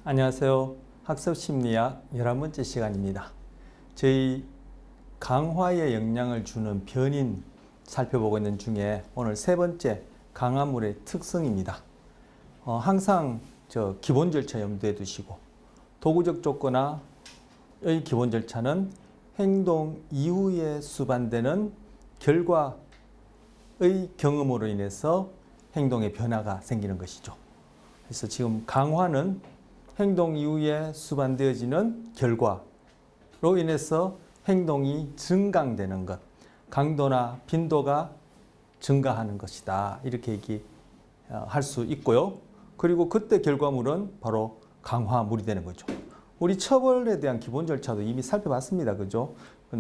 안녕하세요. 학습심리학 11번째 시간입니다. 저희 강화에 영향을 주는 변인 살펴보고 있는 중에 오늘 세 번째 강화물의 특성입니다. 항상 기본 절차 염두에 두시고 도구적 조건화의 기본 절차는 행동 이후에 수반되는 결과의 경험으로 인해서 행동의 변화가 생기는 것이죠. 그래서 지금 강화는 행동 이후에 수반되어지는 결과로 인해서 행동이 증강되는 것, 강도나 빈도가 증가하는 것이다. 이렇게 얘기할 수 있고요. 그리고 그때 결과물은 바로 강화물이 되는 거죠. 우리 처벌에 대한 기본 절차도 이미 살펴봤습니다. 그죠?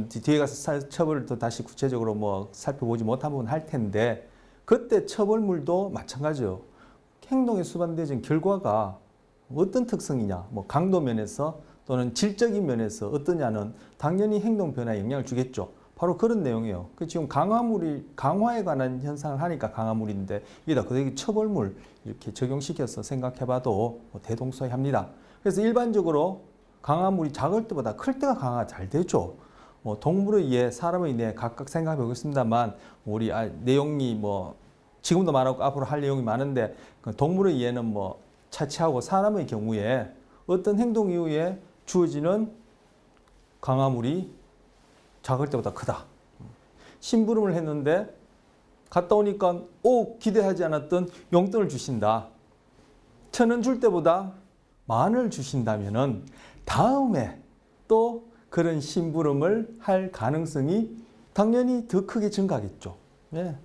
뒤에 가서 처벌을 또 다시 구체적으로 살펴보지 못한 부분 할 텐데, 그때 처벌물도 마찬가지예요. 행동에 수반되어진 결과가 어떤 특성이냐, 강도 면에서 또는 질적인 면에서 어떠냐는 당연히 행동 변화에 영향을 주겠죠. 바로 그런 내용이에요. 지금 강화에 관한 현상을 하니까 강화물인데, 여기다 그대로 처벌물 이렇게 적용시켜서 생각해봐도 대동소이합니다. 그래서 일반적으로 강화물이 작을 때보다 클 때가 강화가 잘 되죠. 동물에 의해 사람에 의해 각각 생각해 보겠습니다만, 우리 내용이 지금도 말하고 앞으로 할 내용이 많은데, 동물에 의해는 차치하고 사람의 경우에 어떤 행동 이후에 주어지는 강화물이 작을 때보다 크다. 심부름을 했는데 갔다 오니까 기대하지 않았던 용돈을 주신다. 1,000원 줄 때보다 10,000원을 주신다면은 다음에 또 그런 심부름을 할 가능성이 당연히 더 크게 증가하겠죠. 예.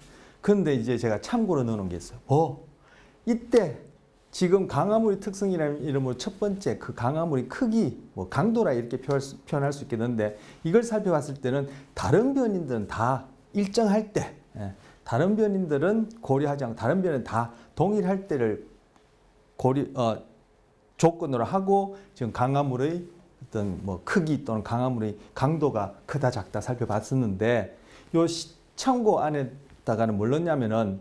그런데 이제 제가 참고로 넣어놓은 게 있어요. 이때 지금 강화물의 특성이라는 이름으로 첫 번째 그 강화물의 크기, 강도라 이렇게 표현할 수 있겠는데, 이걸 살펴봤을 때는 다른 변인들은 다 일정할 때, 다른 변인들은 고려하지 않고 다른 변인은 다 동일할 때를 조건으로 하고 지금 강화물의 어떤 크기 또는 강화물의 강도가 크다 작다 살펴봤었는데, 요 참고 안에다가는 뭘 넣냐면은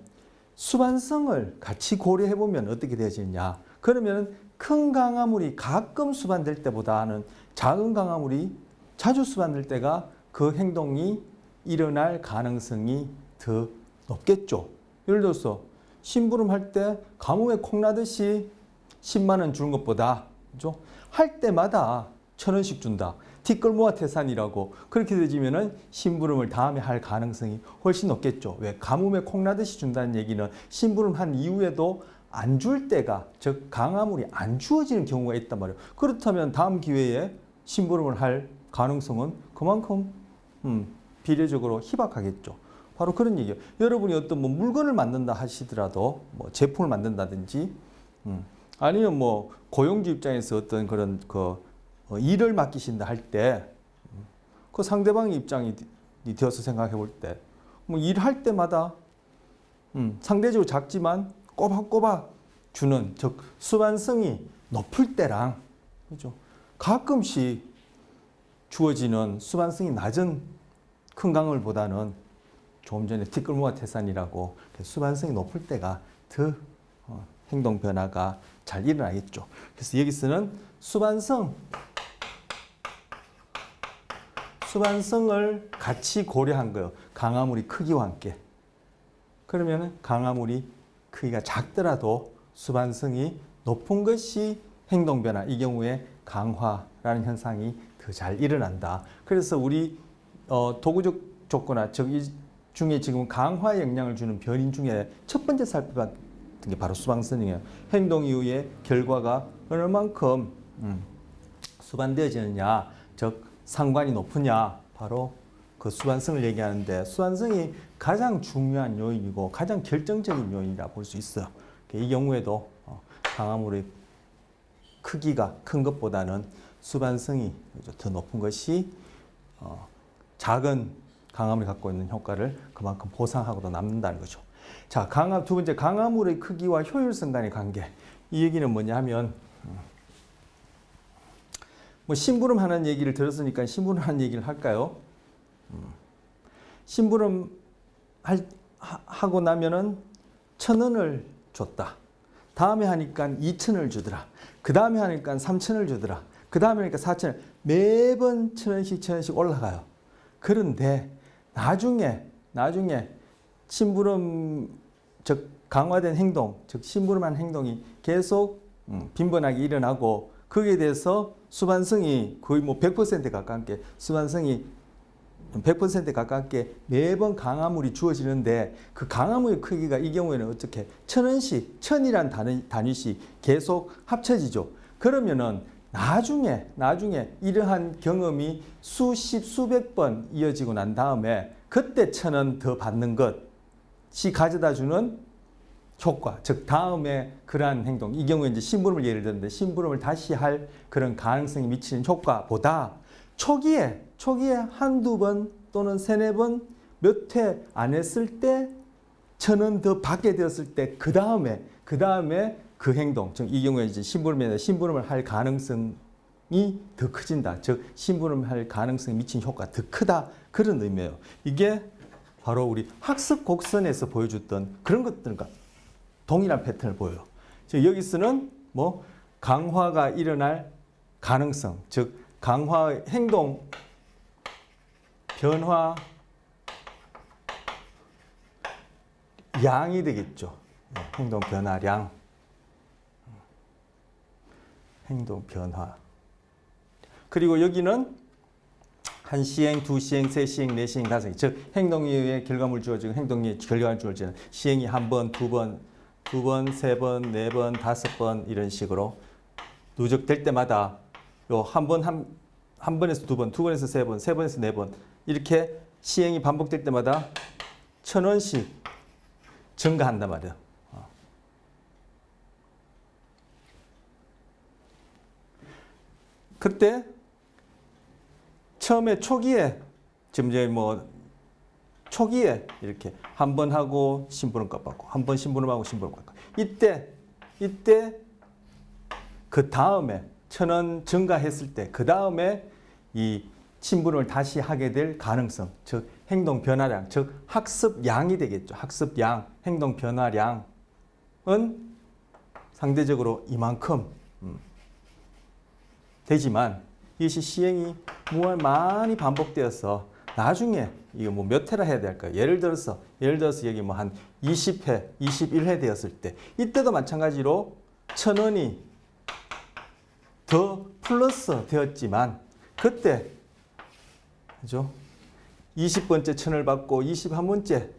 수반성을 같이 고려해보면 어떻게 되어지느냐. 그러면 큰 강화물이 가끔 수반될 때보다는 작은 강화물이 자주 수반될 때가 그 행동이 일어날 가능성이 더 높겠죠. 예를 들어서 심부름할 때 가뭄에 콩나듯이 10만 원 주는 것보다, 그죠? 할 때마다 1,000원씩 준다. 티끌모아 태산이라고 그렇게 되지면은 심부름을 다음에 할 가능성이 훨씬 높겠죠. 왜? 가뭄에 콩나듯이 준다는 얘기는 심부름한 이후에도 안 줄 때가, 즉 강화물이 안 주어지는 경우가 있단 말이에요. 그렇다면 다음 기회에 심부름을 할 가능성은 그만큼 비례적으로 희박하겠죠. 바로 그런 얘기예요. 여러분이 어떤 물건을 만든다 하시더라도, 제품을 만든다든지, 아니면 고용주 입장에서 어떤 그런 일을 맡기신다 할 때, 그 상대방의 입장이 되어서 생각해 볼 때, 일할 때마다, 상대적으로 작지만 꼬박꼬박 주는, 즉, 수반성이 높을 때랑, 그죠? 가끔씩 주어지는 수반성이 낮은 큰 강물보다는 조금 전에 티끌모아 태산이라고 수반성이 높을 때가 더 행동 변화가 잘 일어나겠죠. 그래서 여기서는 수반성을 같이 고려한 거예요. 강화물이 크기와 함께. 그러면 강화물이 크기가 작더라도 수반성이 높은 것이 행동 변화, 이 경우에 강화라는 현상이 더 잘 일어난다. 그래서 우리 도구적 조건화, 이 중에 지금 강화에 영향을 주는 변인 중에 첫 번째 살펴봤던 게 바로 수반성이에요. 행동 이후에 결과가 얼마만큼 수반되어지느냐, 즉 상관이 높으냐, 바로 그 수반성을 얘기하는데, 수반성이 가장 중요한 요인이고 가장 결정적인 요인이라 볼 수 있어요. 이 경우에도 강화물의 크기가 큰 것보다는 수반성이 더 높은 것이 작은 강화물이 갖고 있는 효과를 그만큼 보상하고도 남는다는 거죠. 자, 두 번째, 강화물의 크기와 효율성 간의 관계. 이 얘기는 뭐냐 하면, 심부름 하는 얘기를 들었으니까 심부름 하는 얘기를 할까요? 심부름 하고 나면은 1,000원을 줬다. 다음에 하니까 2,000을 주더라. 그 다음에 하니까 3,000을 주더라. 그 다음에 하니까 4,000을. 매번 1,000원씩 1,000원씩 올라가요. 그런데 나중에 심부름, 즉 강화된 행동, 즉 심부름한 행동이 계속 빈번하게 일어나고 거기에 대해서 수반성이 거의 뭐 100% 가깝게 수반성이 100% 가깝게 매번 강화물이 주어지는데 그 강화물의 크기가 이 경우에는 어떻게 1,000원씩 1,000이란 단위씩 계속 합쳐지죠. 그러면은 나중에 이러한 경험이 수십 수백 번 이어지고 난 다음에 그때 1,000원 더 받는 것이 가져다 주는 효과, 즉 다음에 그러한 행동, 이 경우에 이제 심부름을 예를 들는데 심부름을 다시 할 그런 가능성이 미치는 효과보다 초기에 한두 번 또는 세네 번 몇 회 안 했을 때 1,000원 더 받게 되었을 때 그 다음에 그 행동, 즉 이 경우에 이제 심부름을 할 가능성이 더 커진다. 즉 심부름을 할 가능성이 미치는 효과가 더 크다. 그런 의미예요. 이게 바로 우리 학습 곡선에서 보여줬던 그런 것들과 동일한 패턴을 보여요. 즉 여기서는 뭐 강화가 일어날 가능성, 즉 강화 행동 변화 양이 되겠죠. 행동 변화량, 행동 변화. 그리고 여기는 한 시행, 두 시행, 세 시행, 네 시행, 다섯 시행. 즉 행동의 결과물 주어지고 행동의 결과물 주어지는 시행이 한 번, 두 번, 세 번, 네 번, 다섯 번 이런 식으로 누적될 때마다 요 한 번에서 두 번, 두 번에서 세 번, 세 번에서 네 번 이렇게 시행이 반복될 때마다 1,000원씩 증가한단 말이에요. 그때 처음에 초기에 지금 이제 뭐 초기에 이렇게 한 번 하고 심부름값 받고 한 번 심부름하고 심부름값 받고 이때 그 다음에 1,000원 증가했을 때 그 다음에 이 심부름을 다시 하게 될 가능성, 즉 행동 변화량, 즉 학습량이 되겠죠. 학습량, 행동 변화량은 상대적으로 이만큼 되지만 이것이 시행이 많이 반복되어서 나중에 이거 뭐 몇 회라 해야 될까요? 예를 들어서 여기 뭐 한 20회, 21회 되었을 때 이때도 마찬가지로 1,000원이 더 플러스 되었지만 그때 그죠? 20번째 1,000원을 받고 21번째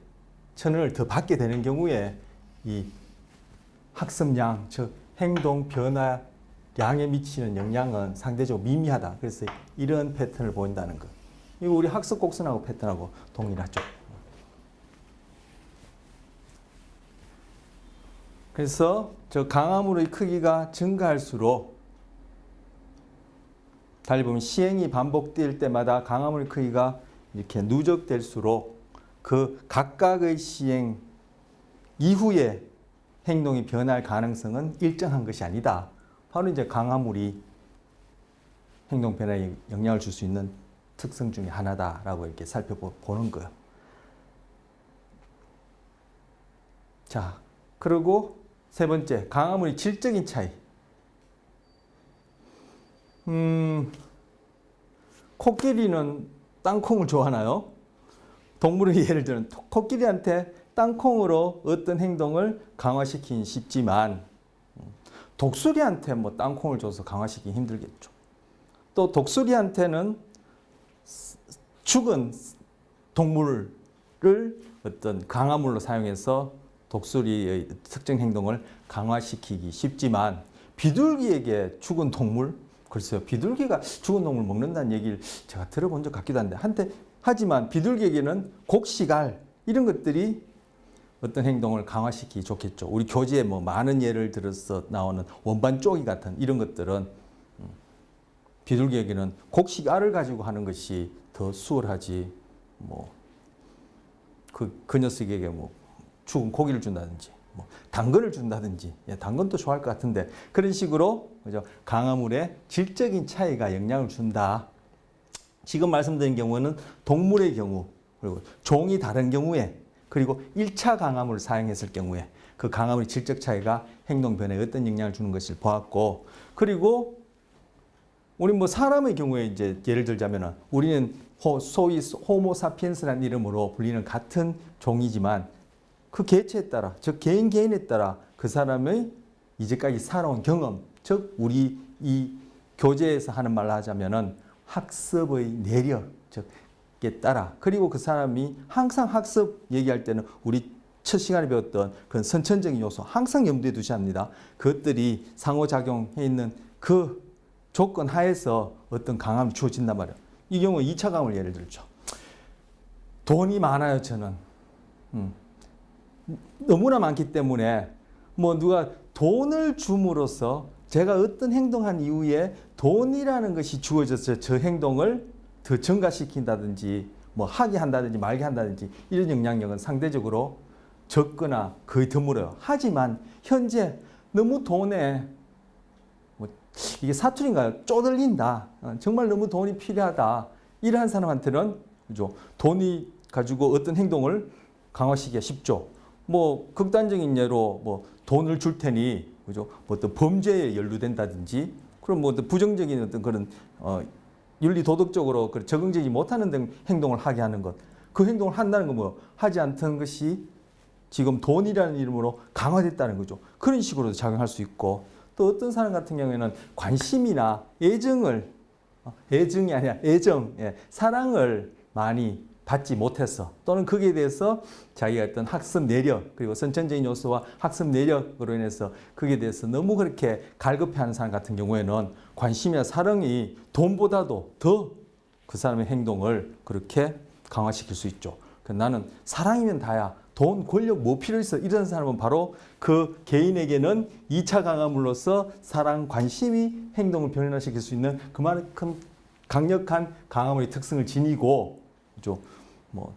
1,000원을 더 받게 되는 경우에 이 학습량, 즉 행동 변화량에 미치는 영향은 상대적으로 미미하다. 그래서 이런 패턴을 보인다는 것. 이거 우리 학습 곡선하고 패턴하고 동일하죠. 그래서 저 강화물의 크기가 증가할수록 달리 보면 시행이 반복될 때마다 강화물 크기가 이렇게 누적될수록 그 각각의 시행 이후에 행동이 변할 가능성은 일정한 것이 아니다. 바로 이제 강화물이 행동 변화에 영향을 줄 수 있는 특성 중에 하나다라고 이렇게 살펴보는 거예요. 자, 그리고 세 번째, 강화물의 질적인 차이. 코끼리는 땅콩을 좋아하나요? 동물의 예를 들면 코끼리한테 땅콩으로 어떤 행동을 강화시키긴 쉽지만 독수리한테 뭐 땅콩을 줘서 강화시키기 힘들겠죠. 또 독수리한테는 죽은 동물을 어떤 강화물로 사용해서 독수리의 특정 행동을 강화시키기 쉽지만 비둘기에게 죽은 동물, 글쎄요, 비둘기가 죽은 동물 먹는다는 얘기를 제가 들어본 적 같기도 한데 하지만 비둘기에게는 곡식알 이런 것들이 어떤 행동을 강화시키기 좋겠죠. 우리 교재에 뭐 많은 예를 들어서 나오는 원반 쪼기 같은 이런 것들은 비둘기에게는 곡식알을 가지고 하는 것이 더 수월하지. 뭐 그 녀석에게 뭐 죽은 고기를 준다든지, 뭐 당근을 준다든지, 당근도 좋아할 것 같은데 그런 식으로 그죠? 강화물의 질적인 차이가 영향을 준다. 지금 말씀드린 경우는 동물의 경우 그리고 종이 다른 경우에 그리고 1차 강화물을 사용했을 경우에 그 강화물의 질적 차이가 행동 변화에 어떤 영향을 주는 것을 보았고, 그리고 우리 뭐 사람의 경우에 이제 예를 들자면은 우리는 소위 호모사피엔스라는 이름으로 불리는 같은 종이지만 그 개체에 따라, 즉 개인에 따라 그 사람의 이제까지 살아온 경험, 즉 우리 이 교재에서 하는 말로 하자면은 학습의 내력, 즉에 따라, 그리고 그 사람이 항상 학습 얘기할 때는 우리 첫 시간에 배웠던 그런 선천적인 요소 항상 염두에 두셔야 합니다. 그것들이 상호작용해 있는 그 조건 하에서 어떤 강함이 주어진단 말이에요. 이 경우 2차 강을 예를 들죠. 돈이 많아요, 저는. 너무나 많기 때문에 뭐 누가 돈을 줌으로써 제가 어떤 행동한 이후에 돈이라는 것이 주어져서 저 행동을 더 증가시킨다든지 뭐 하게 한다든지 말게 한다든지 이런 영향력은 상대적으로 적거나 거의 드물어요. 하지만 현재 너무 돈에 뭐 이게 사투리인가요? 쪼들린다. 정말 너무 돈이 필요하다. 이러한 사람한테는 그죠? 돈이 가지고 어떤 행동을 강화시키기가 쉽죠. 뭐 극단적인 예로 뭐 돈을 줄 테니 그죠? 뭐 어떤 범죄에 연루된다든지 그럼 뭐 어떤 부정적인 어떤 그런 윤리 도덕적으로 적응되지 못하는 등 행동을 하게 하는 것. 그 행동을 한다는 건 뭐 하지 않던 것이 지금 돈이라는 이름으로 강화됐다는 거죠. 그런 식으로도 작용할 수 있고, 또 어떤 사람 같은 경우에는 관심이나 애정이 아니라 애정, 사랑을 많이 받지 못해서, 또는 거기에 대해서 자기가 어떤 학습 내력, 그리고 선천적인 요소와 학습 내력으로 인해서 거기에 대해서 너무 그렇게 갈급해하는 사람 같은 경우에는 관심이나 사랑이 돈보다도 더 그 사람의 행동을 그렇게 강화시킬 수 있죠. 나는 사랑이면 다야. 돈, 권력 뭐 필요 있어? 이런 사람은 바로 그 개인에게는 2차 강화물로서 사랑, 관심이 행동을 변화시킬 수 있는 그만큼 강력한 강화물의 특성을 지니고, 그죠? 뭐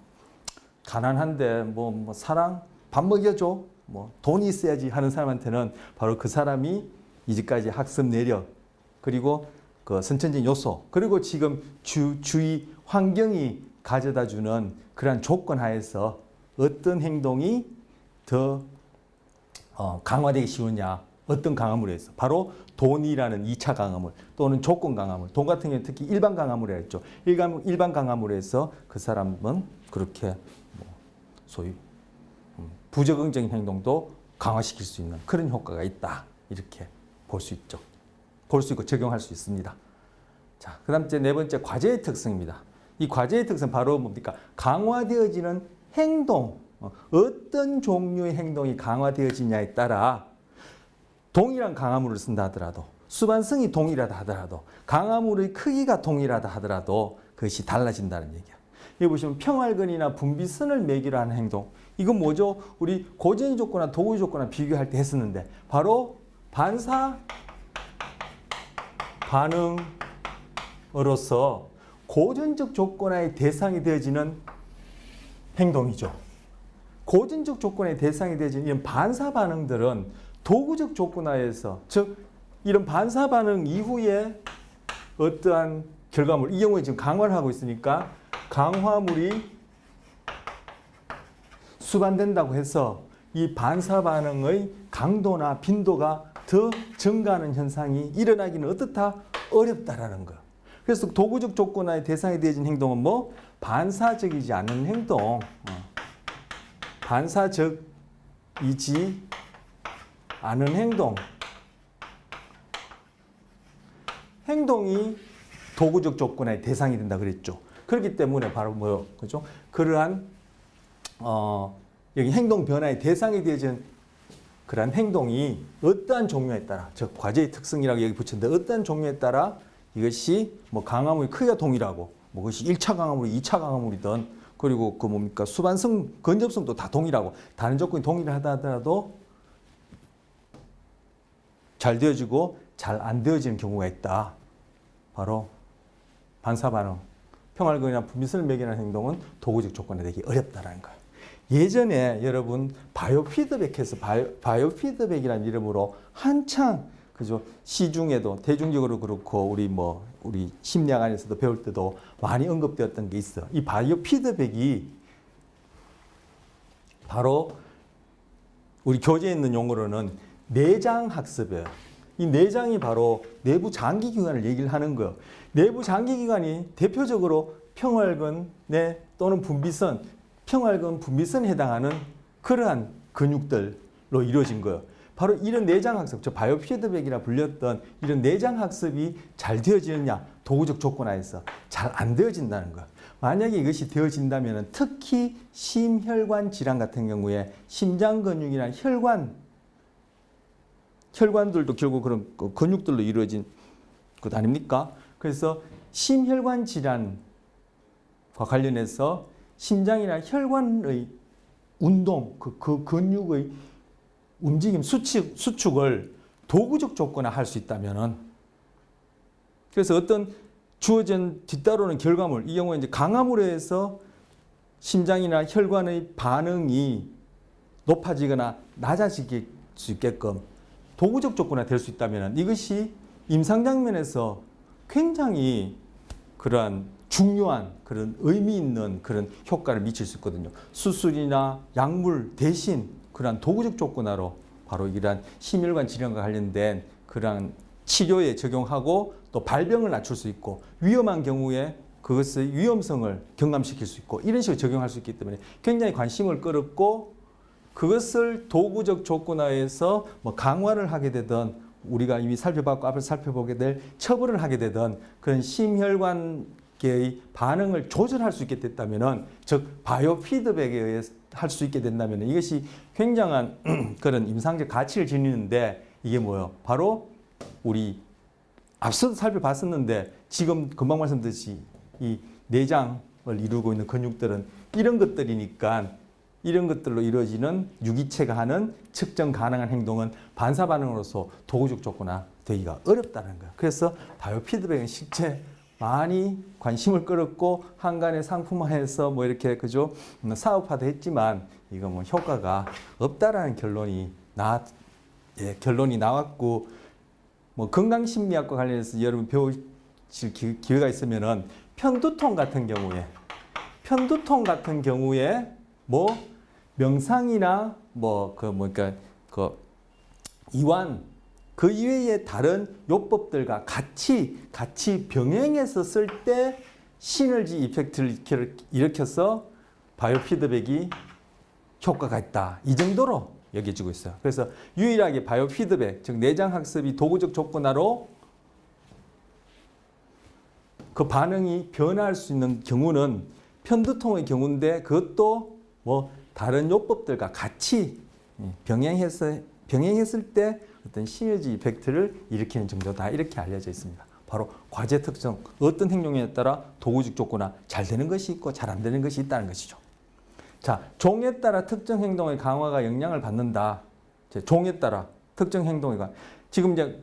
가난한데 뭐 사랑, 밥 먹여줘, 뭐 돈이 있어야지 하는 사람한테는 바로 그 사람이 이제까지 학습 내력, 그리고 그 선천적인 요소, 그리고 지금 주위 환경이 가져다주는 그러한 조건 하에서 어떤 행동이 더 강화되기 쉬우냐, 어떤 강화물에 있어. 바로 돈이라는 2차 강화물 또는 조건 강화물. 돈 같은 경우는 특히 일반 강화물이라 했죠. 일반 강화물에서 그 사람은 그렇게 뭐 소위 부적응적인 행동도 강화시킬 수 있는 그런 효과가 있다. 이렇게 볼 수 있죠. 볼 수 있고 적용할 수 있습니다. 자, 그 다음 네 번째 과제의 특성입니다. 이 과제의 특성 바로 뭡니까? 강화되어지는 행동. 어떤 종류의 행동이 강화되어지냐에 따라 동일한 강화물을 쓴다 하더라도, 수반성이 동일하다 하더라도, 강화물의 크기가 동일하다 하더라도 그것이 달라진다는 얘기야. 여기 보시면 평활근이나 분비선을 매기로 하는 행동. 이건 뭐죠? 우리 고전의 조건이나 도구의 조건이나 비교할 때 했었는데 바로 반사 반응으로서 고전적 조건의 대상이 되어지는 행동이죠. 고전적 조건의 대상이 되어지는 이런 반사 반응들은 도구적 조건하에서, 즉 이런 반사 반응 이후에 어떠한 결과물, 이 경우에 지금 강화를 하고 있으니까 강화물이 수반된다고 해서 이 반사 반응의 강도나 빈도가 더 증가하는 현상이 일어나기는 어떻다? 어렵다라는 거예요. 그래서 도구적 조건의 대상이 되어진 행동은 뭐? 반사적이지 않은 행동. 반사적이지 않은 행동. 행동이 도구적 조건의 대상이 된다 그랬죠. 그렇기 때문에 바로 뭐요? 그죠? 그러한 여기 행동 변화의 대상이 되어진 그러한 행동이 어떠한 종류에 따라, 즉 과제의 특성이라고 여기 붙였는데 어떠한 종류에 따라 이것이 뭐 강화물의 크기가 동일하고, 뭐 그것이 1차 강화물이 2차 강화물이든, 그리고 그 뭡니까 수반성, 건접성도 다 동일하고 다른 조건이 동일하다 하더라도 잘 되어지고 잘 안 되어지는 경우가 있다. 바로 반사 반응, 평활근이나 분비선을 매기는 행동은 도구적 조건에 되기 어렵다라는 거예요. 예전에 여러분 바이오 피드백해서 바이오 피드백이라는 이름으로 한창 그죠? 시중에도 대중적으로 그렇고 우리 심리학 안에서도 배울 때도 많이 언급되었던 게 있어. 이 바이오 피드백이 바로 우리 교재에 있는 용어로는 내장학습이에요. 이 내장이 바로 내부 장기기관을 얘기를 하는 거예요. 내부 장기기관이 대표적으로 평활근 내 또는 분비선, 평활근 분비선에 해당하는 그러한 근육들로 이루어진 거예요. 바로 이런 내장학습, 저 바이오피드백이라 불렸던 이런 내장학습이 잘 되어지느냐, 도구적 조건 하에서 잘 안 되어진다는 거예요. 만약에 이것이 되어진다면 특히 심혈관 질환 같은 경우에 심장 근육이나 혈관들도 결국 그런 근육들로 이루어진 것 아닙니까? 그래서 심혈관 질환과 관련해서 심장이나 혈관의 운동, 그 근육의 움직임, 수축을 도구적 조건화 할 수 있다면은, 그래서 어떤 주어진 뒤따르는 결과물, 이 경우에 이제 강화물에 의해서 심장이나 혈관의 반응이 높아지거나 낮아질 수 있게끔 도구적 조건화 될 수 있다면 이것이 임상장면에서 굉장히 그러한 중요한 그런 의미 있는 그런 효과를 미칠 수 있거든요. 수술이나 약물 대신 그러한 도구적 조건화로 바로 이러한 심혈관 질환과 관련된 그러한 치료에 적용하고 또 발병을 낮출 수 있고 위험한 경우에 그것의 위험성을 경감시킬 수 있고 이런 식으로 적용할 수 있기 때문에 굉장히 관심을 끌었고, 그것을 도구적 조건화해서 뭐 강화를 하게 되든 우리가 이미 살펴봤고 앞에서 살펴보게 될 처벌을 하게 되든 그런 심혈관계의 반응을 조절할 수 있게 됐다면은, 즉 바이오 피드백에 의해서 할 수 있게 된다면 이것이 굉장한 그런 임상적 가치를 지니는데, 이게 뭐예요? 바로 우리 앞서도 살펴봤었는데 지금 금방 말씀드렸듯이 이 내장을 이루고 있는 근육들은 이런 것들이니까 이런 것들로 이루어지는 유기체가 하는 측정 가능한 행동은 반사 반응으로서 도구적 조건화 되기가 어렵다는 거예요. 그래서 바이오 피드백은 실제 많이 관심을 끌었고 한간에 상품화해서 뭐 이렇게 그죠 사업화도 했지만 이거 뭐 효과가 없다라는 결론이 나왔고, 뭐 건강심리학과 관련해서 여러분 배우실 기회가 있으면은 편두통 같은 경우에 뭐 명상이나 그러니까 이완 그 이외의 다른 요법들과 같이 병행해서 쓸 때 시너지 이펙트를 일으켜서 바이오 피드백이 효과가 있다. 이 정도로 여겨지고 있어요. 그래서 유일하게 바이오 피드백, 즉 내장 학습이 도구적 조건화로 그 반응이 변화할 수 있는 경우는 편두통의 경우인데, 그것도 뭐 다른 요법들과 같이 병행했을 때 어떤 시너지 이펙트를 일으키는 정도다, 이렇게 알려져 있습니다. 바로 과제 특성, 어떤 행동에 따라 도구적 조건화 잘 되는 것이 있고 잘 안 되는 것이 있다는 것이죠. 자, 종에 따라 특정 행동의 강화가 영향을 받는다. 종에 따라 특정 행동의 강화. 지금 이제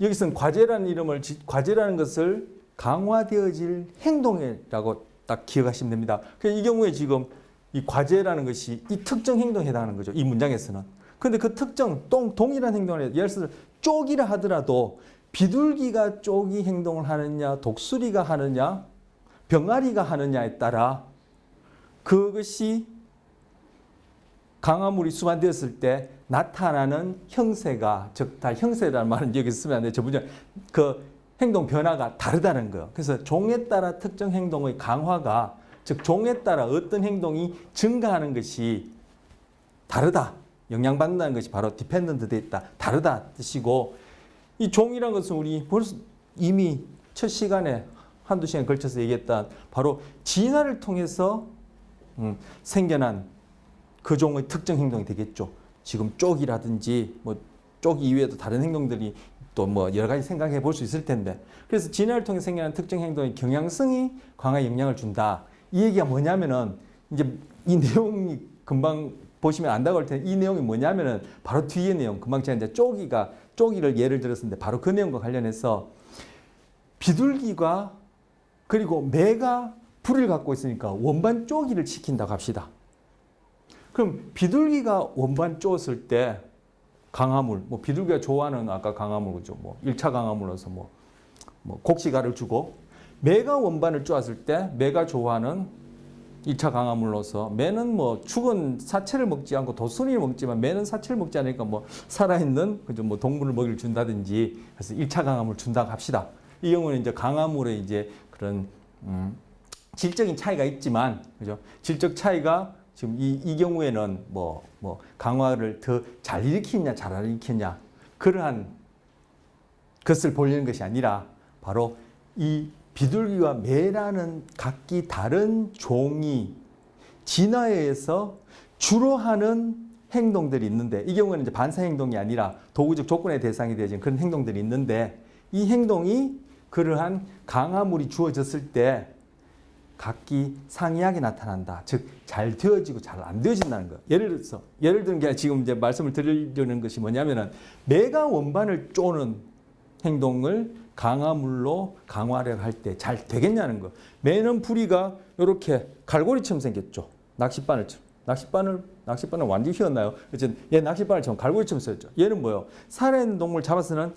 여기서는 과제라는 것을 강화되어질 행동이라고 딱 기억하시면 됩니다. 이 경우에 지금 이 과제라는 것이 이 특정 행동에 해당하는 거죠. 이 문장에서는. 그런데 그 특정 동일한 행동을 예를 들어서 쪽이라 하더라도 비둘기가 쪽이 행동을 하느냐, 독수리가 하느냐, 병아리가 하느냐에 따라 그것이 강화물이 수반되었을 때 나타나는 형세가, 즉 다 형세라는 말은 여기 쓰면 안 돼요. 저 문장 그 행동 변화가 다르다는 거예요. 그래서 종에 따라 특정 행동의 강화가, 즉 종에 따라 어떤 행동이 증가하는 것이 다르다. 영향받는다는 것이 바로 디펜던트 돼 있다. 다르다 뜻이고, 이 종이라는 것은 우리 벌써 이미 첫 시간에 한두 시간 걸쳐서 얘기했던 바로 진화를 통해서 생겨난 그 종의 특정 행동이 되겠죠. 지금 쪽이라든지 뭐 쪽 이외에도 다른 행동들이 또 뭐 여러 가지 생각해 볼 수 있을 텐데, 그래서 진화를 통해 생겨난 특정 행동의 경향성이 강화에 영향을 준다. 이 얘기가 뭐냐면은 이제 이 내용이 금방 보시면 안다고 할 텐데, 이 내용이 뭐냐면은 바로 뒤에 내용, 금방 제가 이제 쪼기를 예를 들었는데 바로 그 내용과 관련해서 비둘기가 그리고 매가 불을 갖고 있으니까 원반 쪼기를 시킨다고 합시다. 그럼 비둘기가 원반 쪼었을 때 강화물, 뭐 비둘기가 좋아하는 아까 강화물이죠. 뭐 1차 강화물로서 뭐 곡식알을 주고, 매가 원반을 쪼았을 때 매가 좋아하는 1차 강화물로서 매는 뭐 죽은 사체를 먹지 않고 도순이를 먹지만 매는 사체를 먹지 않으니까 뭐 살아있는 그죠 뭐 동물을 먹이를 준다든지 그래서 1차 강화물 준다고 합시다. 이 경우는 이제 강화물의 이제 그런 질적인 차이가 있지만 그죠 질적 차이가 지금 이 경우에는 뭐 강화를 더 잘 일으키냐 잘 안 일으키냐 그러한 것을 보려는 것이 아니라 바로 이 비둘기와 매라는 각기 다른 종이 진화에 의해서 주로 하는 행동들이 있는데 이 경우에는 이제 반사 행동이 아니라 도구적 조건의 대상이 되어진 그런 행동들이 있는데 이 행동이 그러한 강화물이 주어졌을 때 각기 상이하게 나타난다. 즉 잘 되어지고 잘 안 되어진다는 거예요. 예를 들은 게 지금 이제 말씀을 드리려는 것이 뭐냐면은 매가 원반을 쪼는 행동을 강화물로 강화를 할 때 잘 되겠냐는 거. 매는 부리가 이렇게 갈고리처럼 생겼죠. 낚싯바늘처럼. 낚싯바늘 완전히 휘었나요? 어쨌든 얘 낚싯바늘처럼 갈고리처럼 생겼죠. 얘는 뭐예요? 살아있는 동물 잡아서는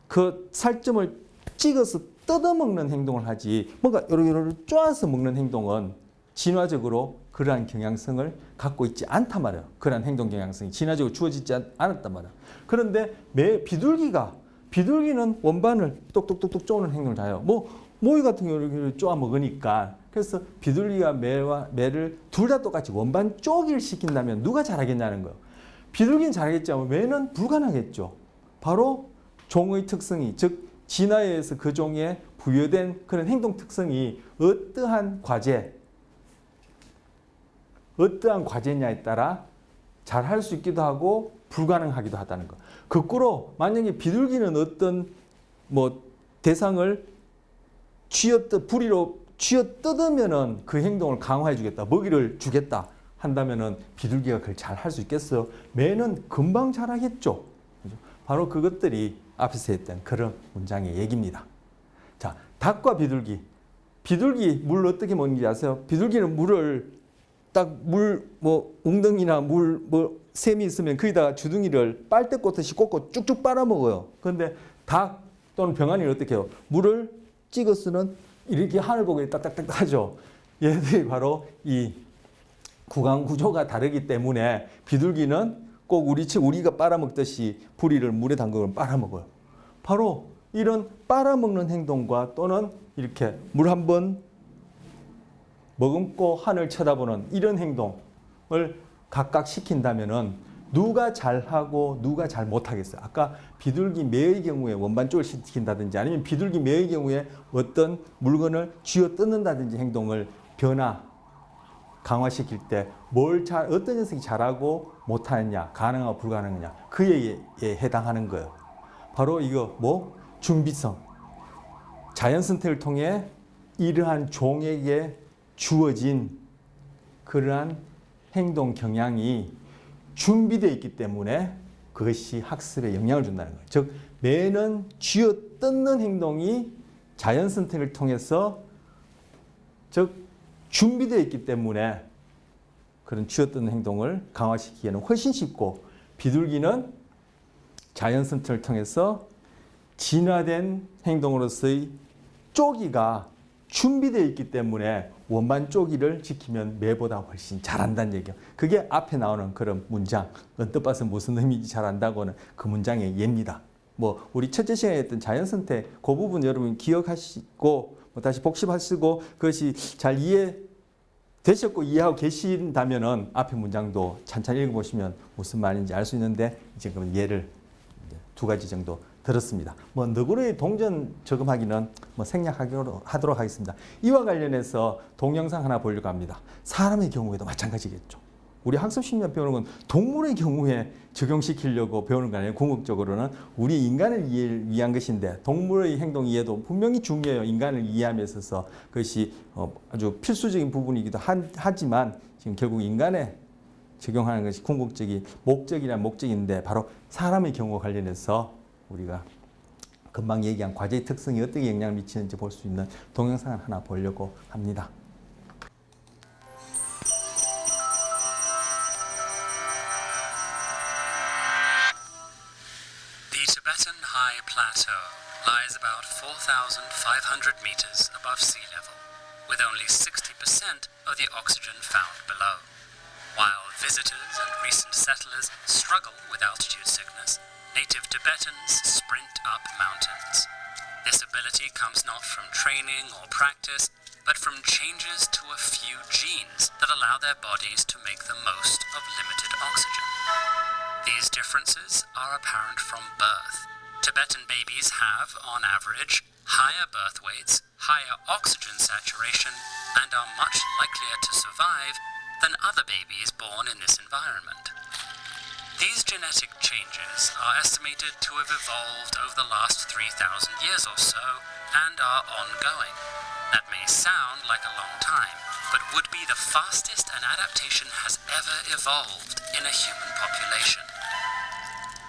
그 살점을 찍어서 뜯어먹는 행동을 하지 뭔가 요렇게 쪼아서 먹는 행동은 진화적으로 그러한 경향성을 갖고 있지 않단 말이에요. 그러한 행동 경향성이 진화적으로 주어지지 않았단 말이에요. 그런데 비둘기는 원반을 똑똑똑똑 쪼는 행동을 해요. 모이 같은 경우를 쪼아 먹으니까 그래서 비둘기와 매를 둘 다 똑같이 원반 쪼기를 시킨다면 누가 잘하겠냐는 거예요. 비둘기는 잘하겠지만 매는 불가능하겠죠. 바로 종의 특성이 즉 진화에 의해서 그 종에 부여된 그런 행동 특성이 어떠한 과제냐에 따라 잘 할 수 있기도 하고 불가능하기도 하다는 거. 거꾸로 만약에 비둘기는 어떤 대상을 부리로 쥐어뜯으면은 그 행동을 강화해 주겠다. 먹이를 주겠다 한다면은 비둘기가 그걸 잘 할 수 있겠어요? 매는 금방 잘하겠죠. 바로 그것들이 앞에서 했던 그런 문장의 얘기입니다. 자, 닭과 비둘기. 비둘기 물 어떻게 먹는지 아세요? 비둘기는 물을 웅덩이나 샘이 있으면 거기다가 주둥이를 빨대 꽂듯이 꽂고 쭉쭉 빨아먹어요. 그런데 닭 또는 병아리는 어떻게 해요? 물을 찍어서는 이렇게 하늘 보고 딱딱딱 하죠. 얘들이 바로 이 구강 구조가 다르기 때문에 비둘기는 꼭 우리가 빨아먹듯이 부리를 물에 담그면 빨아먹어요. 바로 이런 빨아먹는 행동과 또는 이렇게 물 한 번 머금고 하늘 쳐다보는 이런 행동을 각각 시킨다면은 누가 잘하고 누가 잘 못하겠어요. 아까 비둘기 매의 경우에 원반 쪽을 시킨다든지 아니면 비둘기 매의 경우에 어떤 물건을 쥐어 뜯는다든지 행동을 강화시킬 때 어떤 녀석이 잘하고 못하느냐, 가능하고 불가능하냐 그에 해당하는 거예요. 바로 이거 준비성. 자연 선택을 통해 이러한 종에게 주어진 그러한 행동 경향이 준비되어 있기 때문에 그것이 학습에 영향을 준다는 거예요. 즉 매는 쥐어 뜯는 행동이 자연 선택을 통해서 즉 준비되어 있기 때문에 그런 쥐어 뜯는 행동을 강화시키기에는 훨씬 쉽고 비둘기는 자연 선택을 통해서 진화된 행동으로서의 쪼기가 준비되어 있기 때문에 원반 쪼기를 지키면 매보다 훨씬 잘한다는 얘기예요. 그게 앞에 나오는 그런 문장, 언뜻 봐서 무슨 의미인지 잘 안다고는 그 문장의 예입니다. 우리 첫째 시간에 했던 자연선택 그 부분 여러분 기억하시고 다시 복습하시고 그것이 잘 이해되셨고 이해하고 계신다면은 앞에 문장도 찬찬히 읽어보시면 무슨 말인지 알 수 있는데 이제 그럼 예를 두 가지 정도 들었습니다. 너구리의 동전 저금하기는 생략하도록 하겠습니다. 이와 관련해서 동영상 하나 보려고 합니다. 사람의 경우에도 마찬가지겠죠. 우리 학습심리학 배우는 건 동물의 경우에 적용시키려고 배우는 거 아니에요. 궁극적으로는 우리 인간을 위한 것인데 동물의 행동 이해도 분명히 중요해요. 인간을 이해함에 있어서 그것이 아주 필수적인 부분이기도 하지만 지금 결국 인간에 적용하는 것이 궁극적인 목적인데 바로 사람의 경우와 관련해서 우리가 금방 얘기한 과제의 특성이 어떻게 영향을 미치는지 볼 수 있는 동영상을 하나 보려고 합니다. The Tibetan High Plateau lies about 4,500 meters above sea level, with only 60% of the oxygen found below. While visitors and recent settlers struggle with altitude sickness, native Tibetans sprint up mountains. This ability comes not from training or practice, but from changes to a few genes that allow their bodies to make the most of limited oxygen. These differences are apparent from birth. Tibetan babies have, on average, higher birth weights, higher oxygen saturation, and are much likelier to survive than other babies born in this environment. These genetic changes are estimated to have evolved over the last 3,000 years or so and are ongoing. That may sound like a long time, but would be the fastest an adaptation has ever evolved in a human population.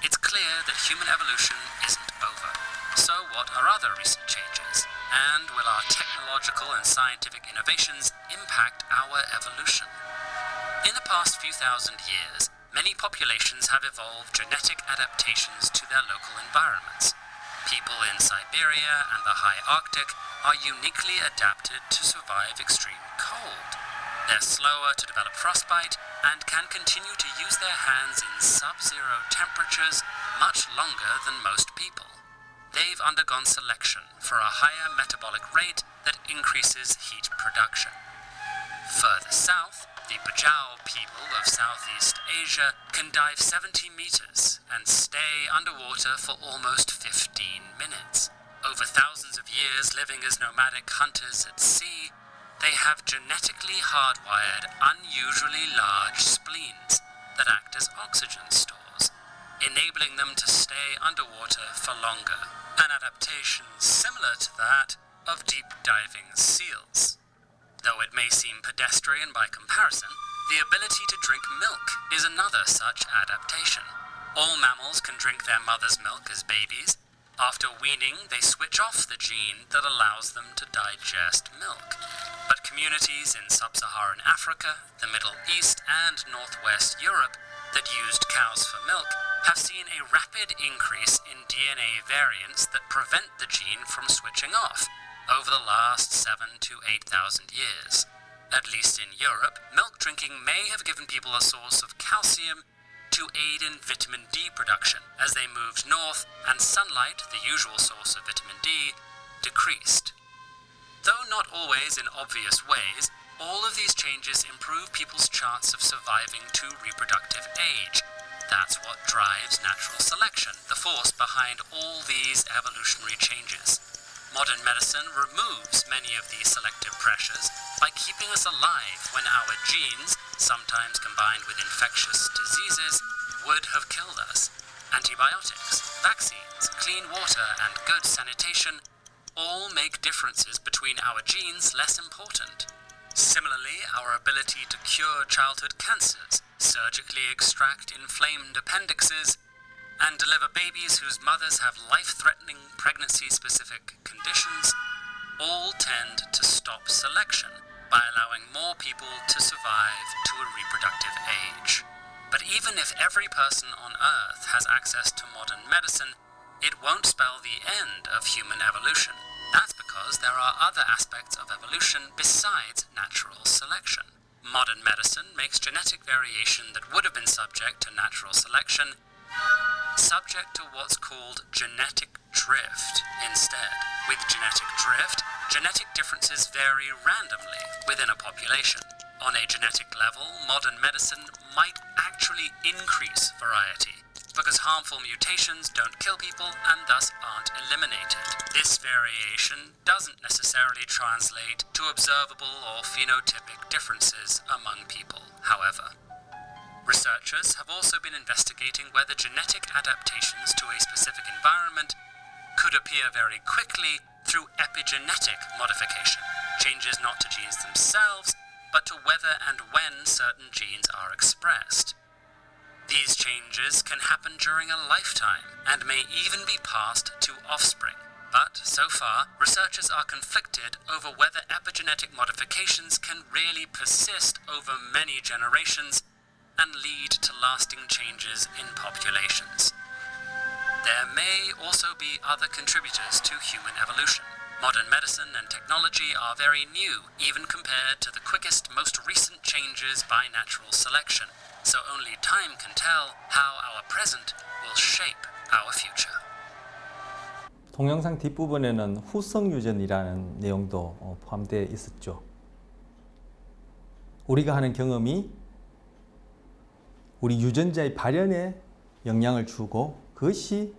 It's clear that human evolution isn't over. So what are other recent changes? And will our technological and scientific innovations impact our evolution? In the past few thousand years, many populations have evolved genetic adaptations to their local environments. People in Siberia and the high Arctic are uniquely adapted to survive extreme cold. They're slower to develop frostbite and can continue to use their hands in sub-zero temperatures much longer than most people. They've undergone selection for a higher metabolic rate that increases heat production. Further south, the Bajau people of Southeast Asia can dive 70 meters and stay underwater for almost 15 minutes. Over thousands of years living as nomadic hunters at sea, they have genetically hardwired unusually large spleens that act as oxygen stores, enabling them to stay underwater for longer, an adaptation similar to that of deep diving seals. Though it may seem pedestrian by comparison, the ability to drink milk is another such adaptation. All mammals can drink their mother's milk as babies. After weaning, they switch off the gene that allows them to digest milk. But communities in sub-Saharan Africa, the Middle East, and Northwest Europe that used cows for milk have seen a rapid increase in DNA variants that prevent the gene from switching off over the last 7,000 to 8,000 years. At least in Europe, milk drinking may have given people a source of calcium to aid in vitamin D production as they moved north and sunlight, the usual source of vitamin D, decreased. Though not always in obvious ways, all of these changes improve people's chance of surviving to reproductive age. That's what drives natural selection, the force behind all these evolutionary changes. Modern medicine removes many of these selective pressures by keeping us alive when our genes, sometimes combined with infectious diseases, would have killed us. Antibiotics, vaccines, clean water, and good sanitation all make differences between our genes less important. Similarly, our ability to cure childhood cancers, surgically extract inflamed appendixes, and deliver babies whose mothers have life-threatening pregnancy-specific conditions, all tend to stop selection by allowing more people to survive to a reproductive age. But even if every person on Earth has access to modern medicine, it won't spell the end of human evolution. That's because there are other aspects of evolution besides natural selection. Modern medicine makes genetic variation that would have been subject to natural selection subject to what's called genetic drift instead. With genetic drift, genetic differences vary randomly within a population. On a genetic level, modern medicine might actually increase variety, because harmful mutations don't kill people and thus aren't eliminated. This variation doesn't necessarily translate to observable or phenotypic differences among people, however. Researchers have also been investigating whether genetic adaptations to a specific environment could appear very quickly through epigenetic modification, changes not to genes themselves, but to whether and when certain genes are expressed. These changes can happen during a lifetime and may even be passed to offspring. But, so far, researchers are conflicted over whether epigenetic modifications can really persist over many generations and lead to lasting changes in populations. There may also be other contributors to human evolution. Modern medicine and technology are very new, even compared to the quickest, most recent changes by natural selection. So only time can tell how our present will shape our future. 동영상 뒷부분에는 후성 유전이라는 내용도 포함되어 있었죠. 우리가 하는 경험이 우리 유전자의 발현에 영향을 주고 그것이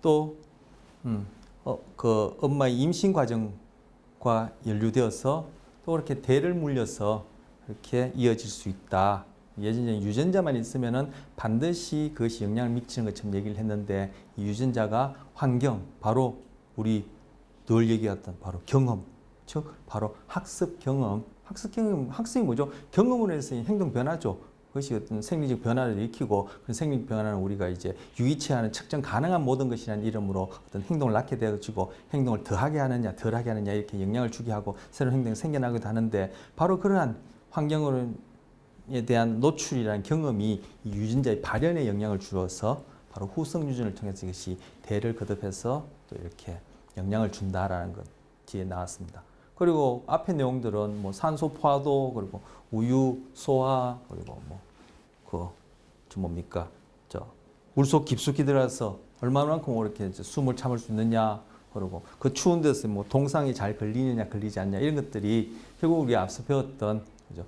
또 그 엄마의 임신 과정과 연루되어서 또 그렇게 대를 물려서 이렇게 이어질 수 있다. 예전에 유전자만 있으면은 반드시 그것이 영향을 미치는 것처럼 얘기를 했는데 이 유전자가 환경, 바로 우리 늘 얘기했던 바로 경험, 즉 바로 학습 경험. 학습이 뭐죠? 경험으로 해서 행동 변화죠. 그것이 어떤 생리적 변화를 일으키고 그 생리적 변화는 우리가 이제 유의치하는 측정 가능한 모든 것이라는 이름으로 어떤 행동을 낳게 되어지고 행동을 더하게 하느냐 덜하게 하느냐 이렇게 영향을 주게 하고 새로운 행동이 생겨나기도 하는데 바로 그러한 환경에 대한 노출이라는 경험이 이 유전자의 발현에 영향을 주어서 바로 후성 유전을 통해서 이것이 대를 거듭해서 또 이렇게 영향을 준다라는 것 뒤에 나왔습니다. 그리고 앞에 내용들은 뭐 산소 포화도 그리고 우유 소화 그리고 뭡니까 물속 깊숙이 들어가서 얼마만큼 이렇게 숨을 참을 수 있느냐 그리고 그 추운 데서 뭐 동상이 잘 걸리느냐 걸리지 않냐 이런 것들이 결국 우리 앞서 배웠던 그죠?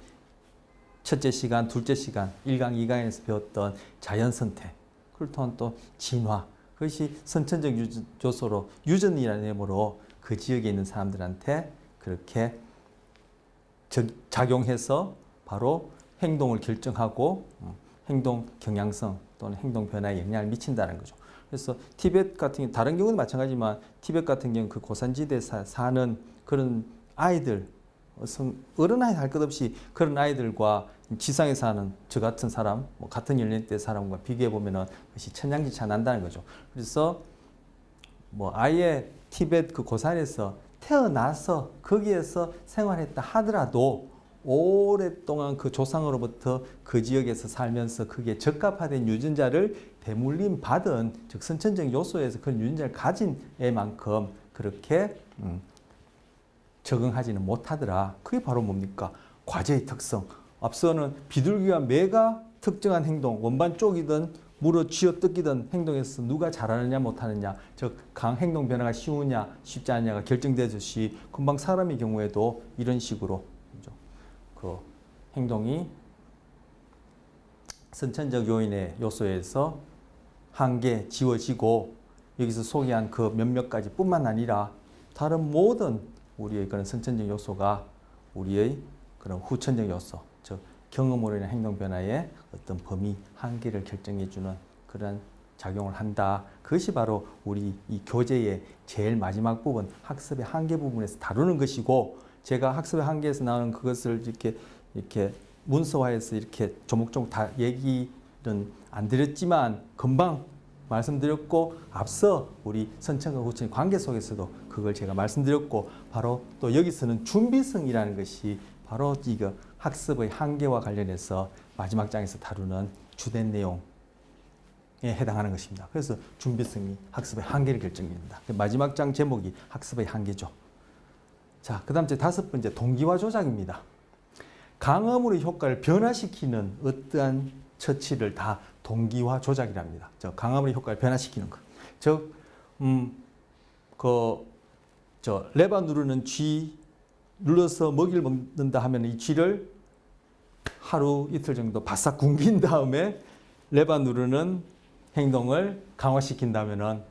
첫째 시간, 둘째 시간, 1강, 2강에서 배웠던 자연 선택 그걸 통한 또 진화 그것이 선천적 요소로 유전이라는 이름으로 그 지역에 있는 사람들한테 그렇게 작용해서 바로 행동을 결정하고 행동 경향성 또는 행동 변화에 영향을 미친다는 거죠. 그래서 티벳 같은 경우 다른 경우도 마찬가지지만 티벳 같은 경우 그 고산지대에 사는 그런 아이들 어른 아이 할 것 없이 그런 아이들과 지상에 사는 저 같은 사람 뭐 같은 연령대 사람과 비교해 보면은 그것이 천양지차 난다는 거죠. 그래서 뭐 아예 티벳 그 고산에서 태어나서 거기에서 생활했다 하더라도 오랫동안 그 조상으로부터 그 지역에서 살면서 그게 적합화된 유전자를 대물림 받은 즉 선천적 요소에서 그런 유전자를 가진 애만큼 그렇게 적응하지는 못하더라. 그게 바로 뭡니까? 과제의 특성. 앞서는 비둘기와 매가 특정한 행동, 원반 쪽이든 물어 쥐어뜯기던 행동에서 누가 잘하느냐 못하느냐 즉 행동 변화가 쉬우냐 쉽지 않냐가 결정되듯이 금방 사람의 경우에도 이런 식으로 그 행동이 선천적 요인의 요소에서 한계 지워지고 여기서 소개한 그 몇몇 가지 뿐만 아니라 다른 모든 우리의 그런 선천적 요소가 우리의 그런 후천적 요소 즉 경험으로 인한 행동 변화의 어떤 범위, 한계를 결정해주는 그런 작용을 한다. 그것이 바로 우리 이 교재의 제일 마지막 부분, 학습의 한계 부분에서 다루는 것이고, 제가 학습의 한계에서 나오는 그것을 이렇게 문서화해서 이렇게 조목조목 다 얘기는 안 드렸지만, 금방 말씀드렸고, 앞서 우리 선천과 후천의 관계 속에서도 그걸 제가 말씀드렸고, 바로 또 여기서는 준비성이라는 것이 바로 이거 학습의 한계와 관련해서 마지막 장에서 다루는 주된 내용에 해당하는 것입니다. 그래서 준비성이 학습의 한계를 결정합니다. 마지막 장 제목이 학습의 한계죠. 자, 그 다음 제 5번째 동기화 조작입니다. 강화물의 효과를 변화시키는 어떠한 처치를 다 동기화 조작이랍니다. 강화물의 효과를 변화시키는 것. 즉, 레바 누르는 쥐 눌러서 먹이를 먹는다 하면 이 쥐를 하루 이틀 정도 바싹 굶긴 다음에 레바 누르는 행동을 강화시킨다면은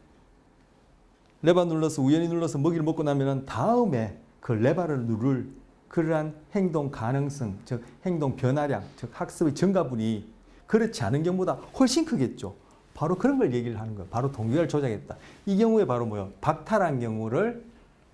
레바 눌러서 우연히 눌러서 먹이를 먹고 나면은 다음에 그 레바를 누를 그러한 행동 가능성, 즉 행동 변화량, 즉 학습의 증가분이 그렇지 않은 경우보다 훨씬 크겠죠. 바로 그런 걸 얘기를 하는 거예요. 바로 동기화를 조작했다. 이 경우에 바로 뭐요? 박탈한 경우를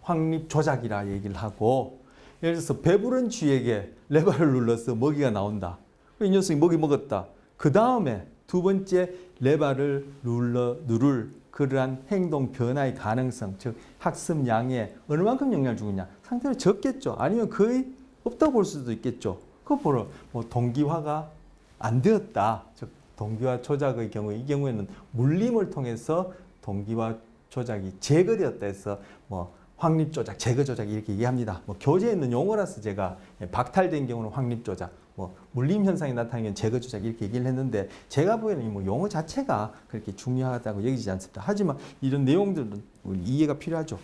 확립 조작이라 얘기를 하고, 예를 들어서 배부른 쥐에게 레바를 눌러서 먹이가 나온다. 이 녀석이 먹이 먹었다. 그 다음에 두 번째 레바를 누를 그러한 행동 변화의 가능성, 즉 학습량에 어느 만큼 영향을 주느냐. 상대로 적겠죠. 아니면 거의 없다고 볼 수도 있겠죠. 그거 보러 동기화가 안 되었다. 즉 동기화 조작의 경우, 이 경우에는 물림을 통해서 동기화 조작이 제거되었다 해서 확립 조작, 제거 조작 이렇게 얘기합니다. 뭐 교재에 있는 용어라서 제가 박탈된 경우는 확립 조작, 뭐 물림 현상이 나타나면 제거 조작 이렇게 얘기를 했는데 제가 보기에는 뭐 용어 자체가 그렇게 중요하다고 여기지 않습니다. 하지만 이런 내용들은 이해가 필요하죠.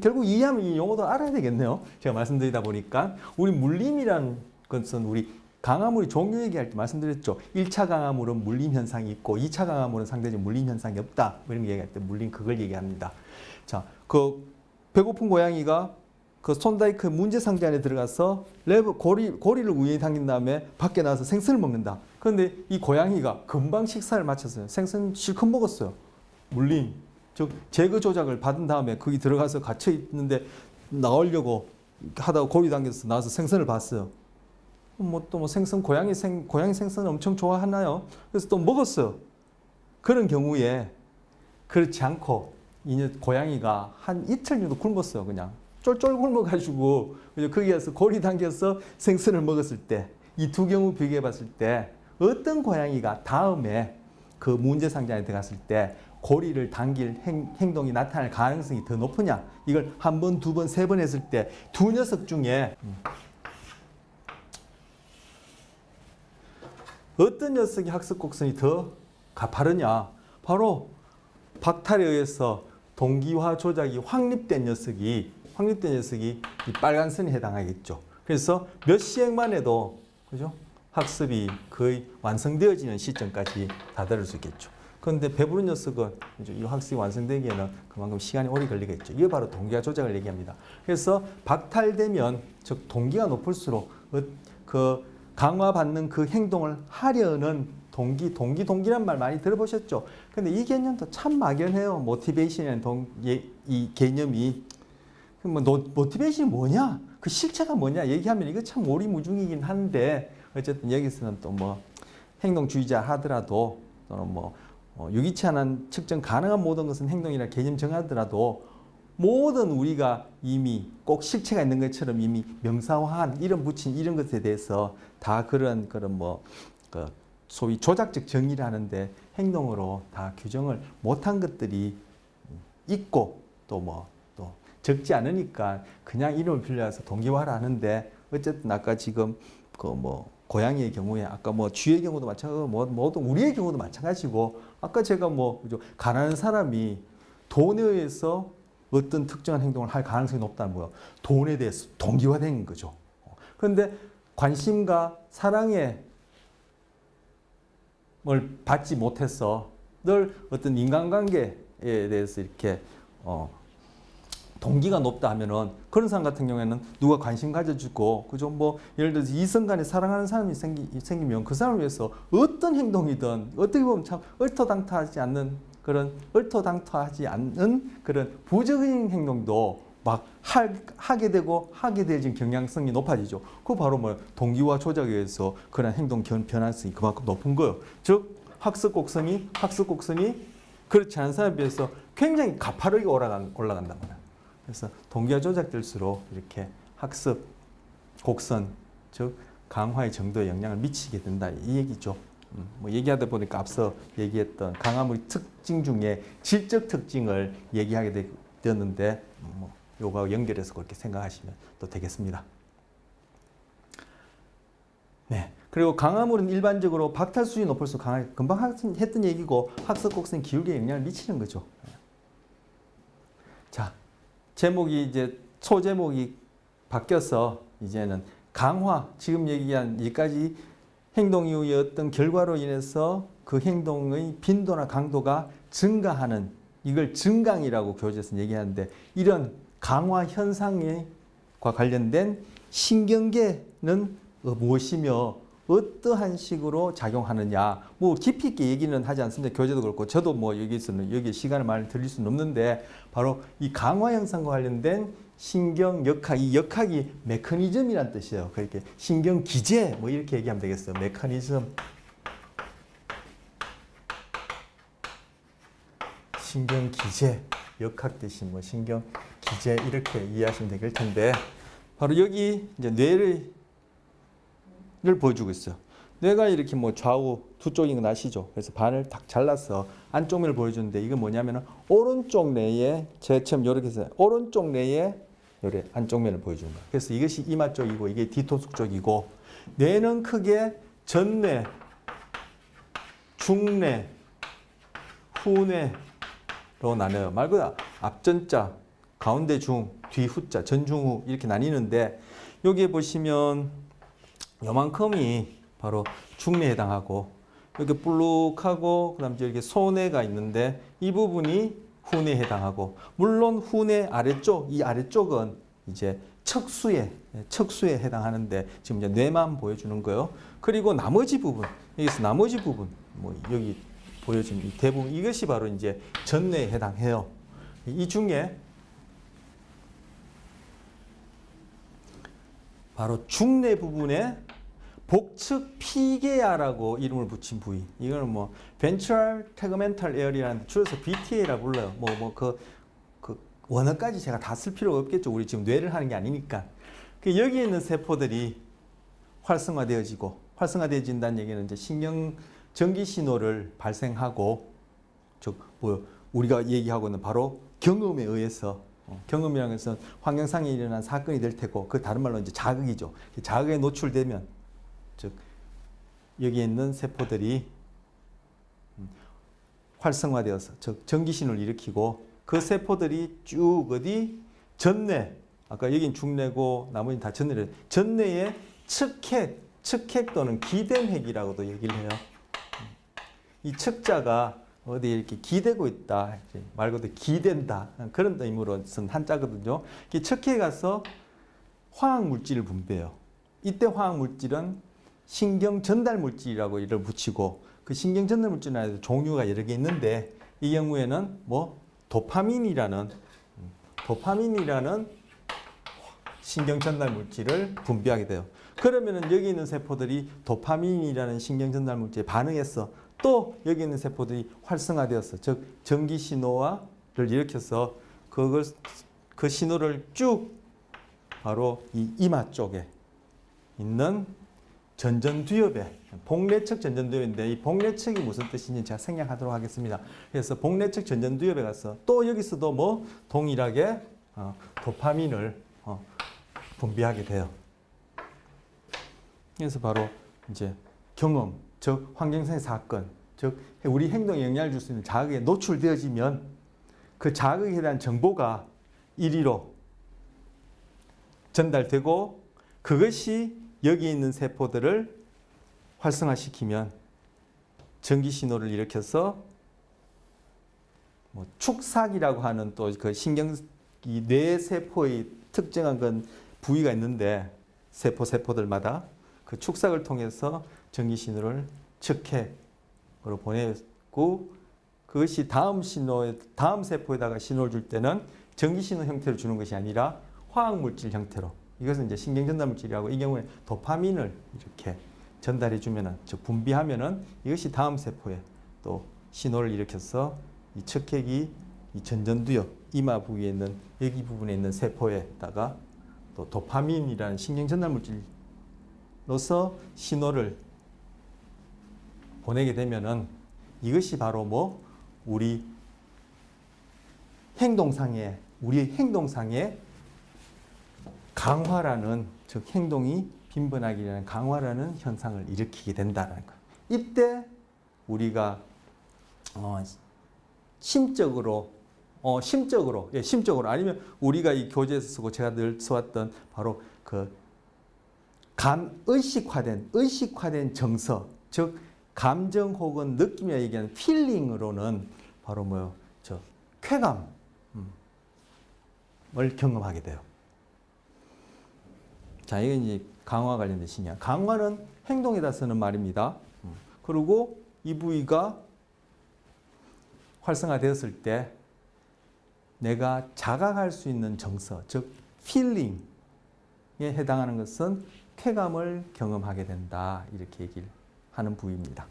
결국 이해하면 이 용어도 알아야 되겠네요. 제가 말씀드리다 보니까 우리 물림이란 것은 우리 강화물이 종류 얘기할 때 말씀드렸죠. 1차 강화물은 물림 현상이 있고 2차 강화물은 상대적으로 물림 현상이 없다. 뭐 이런 거 얘기할 때 물림 그걸 얘기합니다. 자, 그 배고픈 고양이가 그 손다이크 문제 상자 안에 들어가서 고리를 우연히 당긴 다음에 밖에 나와서 생선을 먹는다. 그런데 이 고양이가 금방 식사를 마쳤어요. 생선 실컷 먹었어요. 물림, 즉 제거 조작을 받은 다음에 거기 들어가서 갇혀 있는데 나오려고 하다가 고리 당겨서 나와서 생선을 봤어요. 또 생선 고양이 생선을 엄청 좋아하나요? 그래서 또 먹었어요. 그런 경우에 그렇지 않고 이 고양이가 한 이틀 정도 굶었어요. 그냥 쫄쫄 굶어가지고 거기에서 고리 당겨서 생선을 먹었을 때 이 두 경우 비교해 봤을 때 어떤 고양이가 다음에 그 문제 상자에 들어갔을 때 고리를 당길 행동이 나타날 가능성이 더 높으냐? 이걸 한 번, 두 번, 세 번 했을 때 두 녀석 중에 어떤 녀석이 학습 곡선이 더 가파르냐? 바로 박탈에 의해서 동기화 조작이 확립된 녀석이 이 빨간 선에 해당하겠죠. 그래서 몇 시행만 해도 그죠? 학습이 거의 완성되어지는 시점까지 다다를 수 있겠죠. 그런데 배부른 녀석은 이 학습이 완성되기에는 그만큼 시간이 오래 걸리겠죠. 이게 바로 동기화 조작을 얘기합니다. 그래서 박탈되면 즉 동기가 높을수록 그 강화받는 그 행동을 하려는 동기란 말 많이 들어보셨죠? 근데 이 개념도 참 막연해요. 모티베이션이라는 이 개념이. 모티베이션이 뭐냐? 그 실체가 뭐냐? 얘기하면 이거 참 오리무중이긴 한데 어쨌든 여기서는 또 뭐 행동주의자 하더라도 또는 뭐 유기치 않은 측정 가능한 모든 것은 행동이라 개념 정하더라도 모든 우리가 이미 꼭 실체가 있는 것처럼 이미 명사화한 이름 붙인 이런 것에 대해서 다 그런 소위 조작적 정의를 하는데 행동으로 다 규정을 못한 것들이 있고 또 적지 않으니까 그냥 이름을 빌려서 동기화를 하는데 어쨌든 아까 지금 고양이의 경우에 아까 쥐의 경우도 마찬가지고 모든 우리의 경우도 마찬가지고 아까 제가 가난한 사람이 돈에 의해서 어떤 특정한 행동을 할 가능성이 높다는 거예요. 돈에 대해서 동기화된 거죠. 그런데 관심과 사랑을 받지 못해서 늘 어떤 인간관계에 대해서 이렇게 동기가 높다 하면은 그런 사람 같은 경우에는 누가 관심 가져주고 그죠? 예를 들어서 이성 간에 사랑하는 사람이 생기면 그 사람을 위해서 어떤 행동이든 어떻게 보면 참 얼토당토하지 않는 그런 부적인 행동도 막 하게 되어진 경향성이 높아지죠. 그거 바로 동기화 조작에 의해서 그런 행동 변환성이 그만큼 높은 거예요. 즉 학습 곡선이 그렇지 않은 사람에 비해서 굉장히 가파르게 올라간단 말이에요. 그래서 동기화 조작될수록 이렇게 학습 곡선, 즉 강화의 정도에 영향을 미치게 된다 이 얘기죠. 얘기하다 보니까 앞서 얘기했던 강화물의 특징 중에 질적 특징을 얘기하게 되었는데 요거하고 연결해서 그렇게 생각하시면 또 되겠습니다. 네. 그리고 강화물은 일반적으로 박탈 수준이 높을수록 강하게 금방 했던 얘기고 학습 곡선 기울기에 영향을 미치는 거죠. 자. 제목이 소제목이 바뀌어서 이제는 강화, 지금 얘기한 여기까지 행동 이후의 어떤 결과로 인해서 그 행동의 빈도나 강도가 증가하는 이걸 증강이라고 교재에서 얘기하는데 이런 강화 현상과 관련된 신경계는 무엇이며 어떠한 식으로 작용하느냐 깊이 있게 얘기는 하지 않습니다. 교재도 그렇고 저도 여기 시간을 많이 들릴 수는 없는데 바로 이 강화 현상과 관련된 신경 역학, 이 역학이 메커니즘이란 뜻이에요. 그렇게 신경 기제 이렇게 얘기하면 되겠어요. 메커니즘, 신경 기제, 역학 뜻이 신경 기제 이렇게 이해하시면 될 텐데 바로 여기 이제 뇌를 보여주고 있어요. 뇌가 이렇게 뭐 좌우 두 쪽인 건 아시죠? 그래서 반을 딱 잘라서 안쪽 면을 보여주는데 이건 뭐냐면은 오른쪽 뇌에 제처럼 이렇게 해서 오른쪽 뇌에 요래 안쪽 면을 보여주는 거예요. 그래서 이것이 이마 쪽이고 이게 뒤통수 쪽이고 뇌는 크게 전뇌, 중뇌, 후뇌로 나뉘어요. 말 그대로 앞전자, 가운데 중, 뒤 후자, 전중후 이렇게 나뉘는데 여기에 보시면 요만큼이 바로 중뇌에 해당하고 이렇게 볼록하고 그다음 이렇게 소뇌가 있는데 이 부분이 후뇌에 해당하고 물론 후뇌 아래쪽 이 아래쪽은 이제 척수에 해당하는데 지금 이제 뇌만 보여주는 거요. 그리고 나머지 부분 여기서 나머지 부분 뭐 여기 보여진 이 대부분 이것이 바로 이제 전뇌에 해당해요. 이 중에 바로 중뇌 부분에 복측 피계아라고 이름을 붙인 부위. 이거는 뭐 Ventral Tegmental Area라는 줄여서 VTA라 불러요. 그 원어까지 제가 다 쓸 필요가 없겠죠. 우리 지금 뇌를 하는 게 아니니까. 여기에 있는 세포들이 활성화되어진다는 얘기는 이제 신경 전기 신호를 발생하고 즉 우리가 얘기하고 있는 바로 경험에 의해서 경험이라는 것은 환경상에 일어난 사건이 될 테고 그 다른 말로 이제 자극이죠. 자극에 노출되면 즉 여기에 있는 세포들이 활성화되어서 즉 전기 신호를 일으키고 그 세포들이 쭉 어디 전뇌 아까 여긴 중뇌고 나머지는 다 전뇌를 전뇌의 측핵 또는 기댐핵이라고도 얘기를 해요. 이 측자가 어디 이렇게 기대고 있다 말 그대로 기댄다 그런 의미로 쓴 한자거든요. 측핵에 가서 화학 물질을 분비해요. 이때 화학 물질은 신경 전달 물질이라고 이를 붙이고 그 신경 전달 물질은 종류가 여러 개 있는데 이 경우에는 뭐 도파민이라는 신경 전달 물질을 분비하게 돼요. 그러면은 여기 있는 세포들이 도파민이라는 신경 전달 물질에 반응해서 또 여기 있는 세포들이 활성화되어서 즉 전기 신호를 일으켜서 그 신호를 쭉 바로 이 이마 쪽에 있는 전전두엽에 복내측 전전두엽인데 이 복내측이 무슨 뜻인지 제가 생략하도록 하겠습니다. 그래서 복내측 전전두엽에 가서 또 여기서도 뭐 동일하게 도파민을 분비하게 돼요. 그래서 바로 이제 경험, 즉 환경성의 사건, 즉 우리 행동에 영향을 줄 수 있는 자극에 노출되어지면 그 자극에 대한 정보가 이리로 전달되고 그것이 여기 있는 세포들을 활성화시키면 전기 신호를 일으켜서 뭐 축삭이라고 하는 또 그 신경 이 뇌 세포의 특정한 건 부위가 있는데 세포들마다 그 축삭을 통해서 전기 신호를 측핵으로 보내고 그것이 다음 세포에다가 신호를 줄 때는 전기 신호 형태로 주는 것이 아니라 화학 물질 형태로 이것은 이제 신경 전달 물질이라고 이 경우에 도파민을 이렇게 전달해 주면은 즉 분비하면은 이것이 다음 세포에 또 신호를 일으켜서 이 측핵이 이 전전두엽 이마 부위에 있는 여기 부분에 있는 세포에다가 또 도파민이라는 신경 전달 물질로서 신호를 보내게 되면은 이것이 바로 뭐 우리의 행동상의 강화라는 즉 행동이 빈번하게 일어나는 강화라는 현상을 일으키게 된다는 거예요. 이때 우리가 심적으로 아니면 우리가 이 교재에서 쓰고 제가 늘 써왔던 바로 그 의식화된 정서 즉 감정 혹은 느낌이라 얘기하는 필링으로는 바로 뭐요? 쾌감을 경험하게 돼요. 자, 이게 이제 강화 관련된 신약. 강화는 행동에다 쓰는 말입니다. 그리고 이 부위가 활성화되었을 때 내가 자각할 수 있는 정서, 즉 필링에 해당하는 것은 쾌감을 경험하게 된다. 이렇게 얘기를 하는 부위입니다.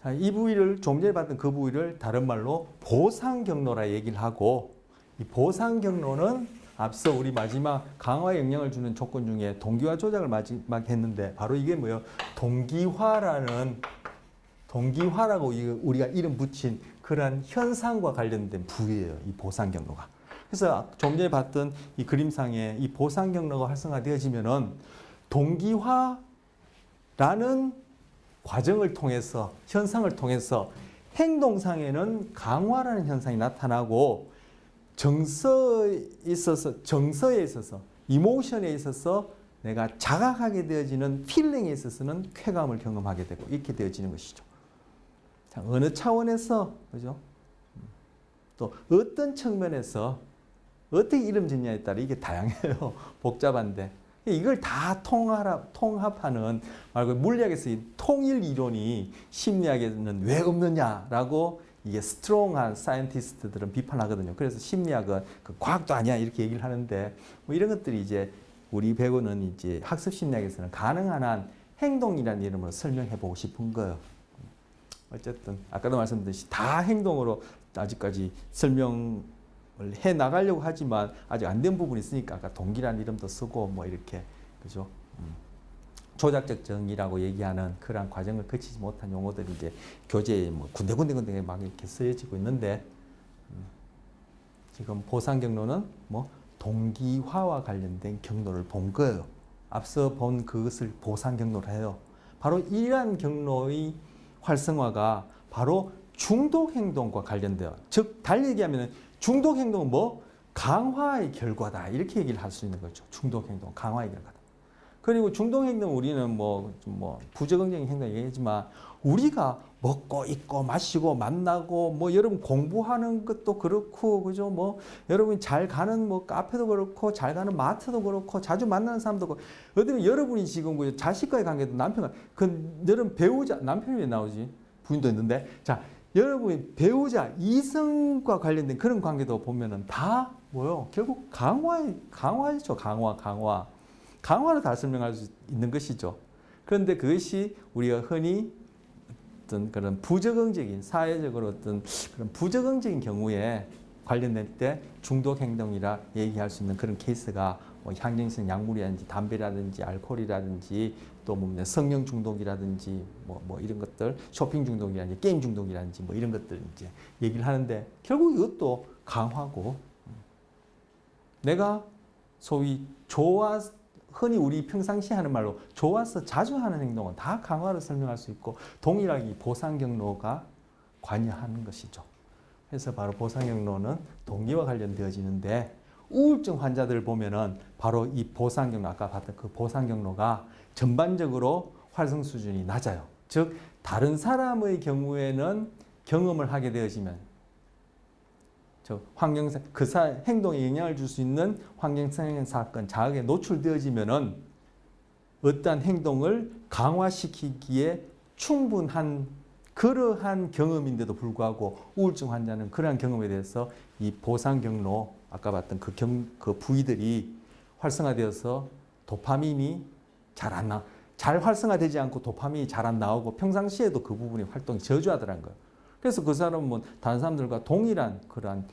자, 이 부위를 좀 전에 봤던 그 부위를 다른 말로 보상 경로라 얘기를 하고 이 보상 경로는 앞서 우리 마지막 강화에 영향을 주는 조건 중에 동기화 조작을 마지막 했는데 바로 이게 뭐예요? 동기화라고 우리가 이름 붙인 그러한 현상과 관련된 부위예요. 이 보상 경로가. 그래서 좀 전에 봤던 이 그림상에 이 보상 경로가 활성화되어지면은 동기화라는 과정을 통해서 현상을 통해서 행동상에는 강화라는 현상이 나타나고 정서에 있어서 이모션에 있어서 내가 자각하게 되어지는 필링에 있어서는 쾌감을 경험하게 되고 이렇게 되어지는 것이죠. 자, 어느 차원에서 그죠? 또 어떤 측면에서 어떻게 이름 짓냐에 따라 이게 다양해요. 복잡한데 이걸 다 통합하는 말고 물리학에서 이 통일 이론이 심리학에는 왜 없느냐라고 이게 스트롱한 사이언티스트들은 비판하거든요. 그래서 심리학은 그 과학도 아니야 이렇게 얘기를 하는데 뭐 이런 것들이 이제 우리 배우는 이제 학습 심리학에서는 가능한 한 행동이라는 이름으로 설명해 보고 싶은 거예요. 어쨌든 아까도 말씀드렸듯이 다 행동으로 아직까지 설명을 해 나가려고 하지만 아직 안 된 부분이 있으니까 아까 동기라는 이름도 쓰고 뭐 이렇게 그죠? 조작적 정의라고 얘기하는 그러한 과정을 거치지 못한 용어들이 이제 교재에 뭐 군데군데 막 이렇게 쓰여지고 있는데 지금 보상 경로는 뭐 동기화와 관련된 경로를 본 거예요. 앞서 본 그것을 보상 경로로 해요. 바로 이러한 경로의 활성화가 바로 중독 행동과 관련돼요. 즉 달리 얘기하면 중독 행동은 뭐 강화의 결과다 이렇게 얘기를 할 수 있는 거죠. 중독 행동, 강화의 결과다. 그리고 중독 행동 우리는 뭐 부적응적인 행동 얘기하지만 우리가 먹고 입고 마시고 만나고 뭐 여러분 공부하는 것도 그렇고 그죠 뭐 여러분이 잘 가는 뭐 카페도 그렇고 잘 가는 마트도 그렇고 자주 만나는 사람도 그렇고 어쩌면 여러분이 지금 그 자식과의 관계도 남편과 그 여러분 배우자 남편이 왜 나오지 부인도 있는데 자 여러분이 배우자 이성과 관련된 그런 관계도 보면은 다 뭐요 결국 강화죠 강화로 다 설명할 수 있는 것이죠. 그런데 그것이 우리가 흔히 어떤 그런 부적응적인 사회적으로 어떤 그런 부적응적인 경우에 관련될 때 중독 행동이라 얘기할 수 있는 그런 케이스가 뭐 향정성 약물이라든지 담배라든지 알코올이라든지 또 뭐 성령 중독이라든지 뭐 이런 것들 쇼핑 중독이라든지 게임 중독이라든지 뭐 이런 것들 이제 얘기를 하는데 결국 이것도 강화고 내가 소위 흔히 우리 평상시에 하는 말로 좋아서 자주 하는 행동은 다 강화를 설명할 수 있고 동일하게 이 보상 경로가 관여하는 것이죠. 그래서 바로 보상 경로는 동기와 관련되어지는데 우울증 환자들을 보면은 바로 이 보상 경로 아까 봤던 그 보상 경로가 전반적으로 활성 수준이 낮아요. 즉 다른 사람의 경우에는 경험을 하게 되어지면 환경상 행동에 영향을 줄 수 있는 환경성 사건 자극에 노출되어지면은 어떠한 행동을 강화시키기에 충분한 그러한 경험인데도 불구하고 우울증 환자는 그러한 경험에 대해서 이 보상 경로 아까 봤던 그 부위들이 활성화되어서 도파민이 잘 활성화되지 않고 도파민이 잘 안 나오고 평상시에도 그 부분이 활동이 저조하더라는 거예요. 그래서 그 사람은 다른 사람들과 동일한 그러한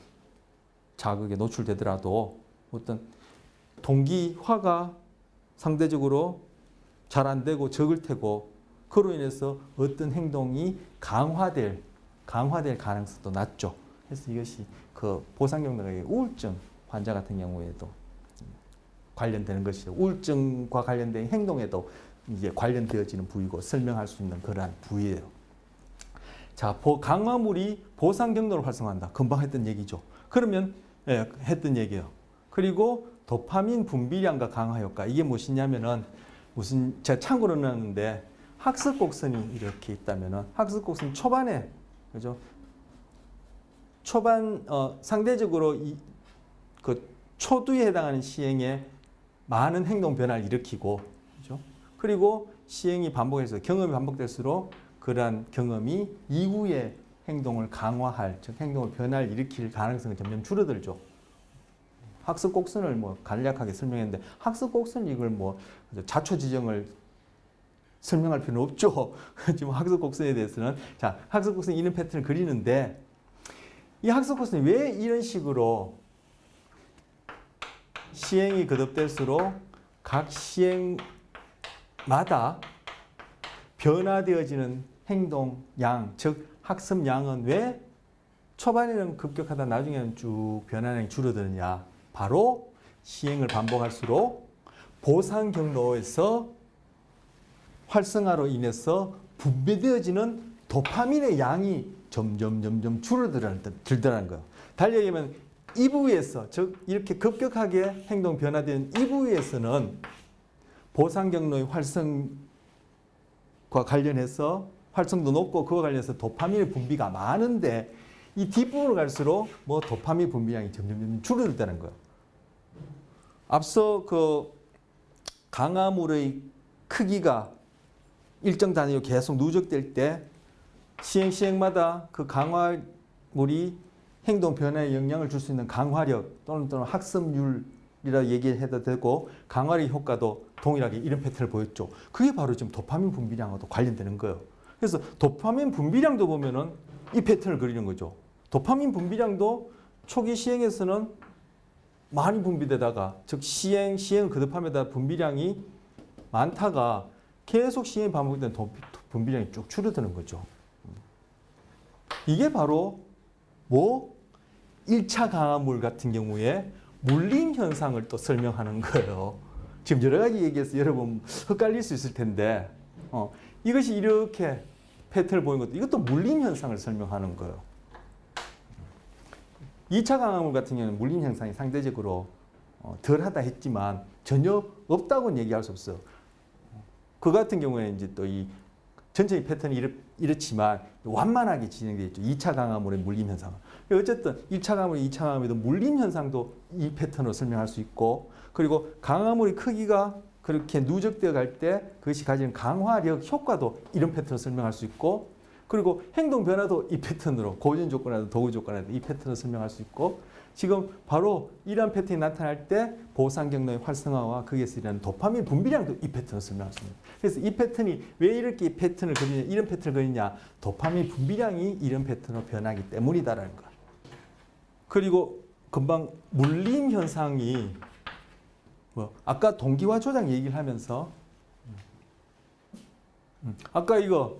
자극에 노출되더라도 어떤 동기화가 상대적으로 잘 안 되고 적을 테고 그로 인해서 어떤 행동이 강화될 가능성도 낮죠. 그래서 이것이 그 보상 경로가 우울증 환자 같은 경우에도 관련되는 것이죠. 우울증과 관련된 행동에도 이제 관련되어지는 부위고 설명할 수 있는 그러한 부위예요. 자, 강화물이 보상 경로를 활성화한다. 금방 했던 얘기죠. 그러면 했던 얘기예요. 그리고 도파민 분비량과 강화 효과. 이게 무엇이냐면은 제가 참고로 넣었는데 학습 곡선이 이렇게 있다면은 학습 곡선 초반에 그죠? 초반 상대적으로 그 초두에 해당하는 시행에 많은 행동 변화를 일으키고 그죠? 그리고 시행이 반복해서 경험이 반복될수록 그러한 경험이 이후에 행동을 강화할, 즉 행동을 변화를 일으킬 가능성이 점점 줄어들죠. 학습 곡선을 뭐 간략하게 설명했는데 학습 곡선 이걸 뭐 자초 지정을 설명할 필요는 없죠. 지금 학습 곡선에 대해서는 자 학습 곡선 이런 패턴을 그리는데 이 학습 곡선이 왜 이런 식으로 시행이 거듭될수록 각 시행마다 변화되어지는 행동량, 즉 학습량은 왜 초반에는 급격하다 나중에는 쭉 변화량이 줄어드느냐. 바로 시행을 반복할수록 보상 경로에서 활성화로 인해서 분비되어지는 도파민의 양이 점점 줄어들더라는 거예요. 달리 얘기하면 이 부위에서, 즉 이렇게 급격하게 행동 변화된 이 부위에서는 보상 경로의 활성과 관련해서 활성도 높고 그와 관련해서 도파민의 분비가 많은데 이 뒷부분으로 갈수록 뭐 도파민 분비량이 점점 줄어들다는 거예요. 앞서 그 강화물의 크기가 일정 단위로 계속 누적될 때 시행마다 그 강화물이 행동 변화에 영향을 줄 수 있는 강화력 또는 학습률이라 얘기해도 되고 강화력 효과도 동일하게 이런 패턴을 보였죠. 그게 바로 지금 도파민 분비량하고도 관련되는 거예요. 그래서 도파민 분비량도 보면은 이 패턴을 그리는 거죠. 도파민 분비량도 초기 시행에서는 많이 분비되다가 즉 시행을 거듭하면서 분비량이 많다가 계속 시행이 반복된 분비량이 쭉 줄어드는 거죠. 이게 바로 뭐 1차 강화물 같은 경우에 물림 현상을 또 설명하는 거예요. 지금 여러 가지 얘기해서 여러분 헷갈릴 수 있을 텐데 이것이 이렇게 패턴을 보이는 것도 이것도 물림 현상을 설명하는 거예요. 2차 강화물 같은 경우는 물림 현상이 상대적으로 덜하다 했지만 전혀 없다고는 얘기할 수 없어요. 그 같은 경우에 이제 또 이 전체의 패턴이 이렇지만 완만하게 진행되어 있죠. 2차 강화물의 물림 현상은. 어쨌든 1차 강화물, 2차 강화물에도 물림 현상도 이 패턴으로 설명할 수 있고 그리고 강화물의 크기가 그렇게 누적되어 갈 때 그것이 가지는 강화력 효과도 이런 패턴으로 설명할 수 있고 그리고 행동 변화도 이 패턴으로 고전 조건에도 도구 조건에도 이 패턴으로 설명할 수 있고 지금 바로 이러한 패턴이 나타날 때 보상 경로의 활성화와 거기에서 일어나는 도파민 분비량도 이 패턴으로 설명할 수 있습니다. 그래서 이 패턴이 왜 이렇게 이 패턴을 그리냐, 이런 패턴을 그리냐, 도파민 분비량이 이런 패턴으로 변하기 때문이다라는 거예요. 그리고 금방 물림 현상이 아까 동기화 조작 얘기를 하면서 아까 이거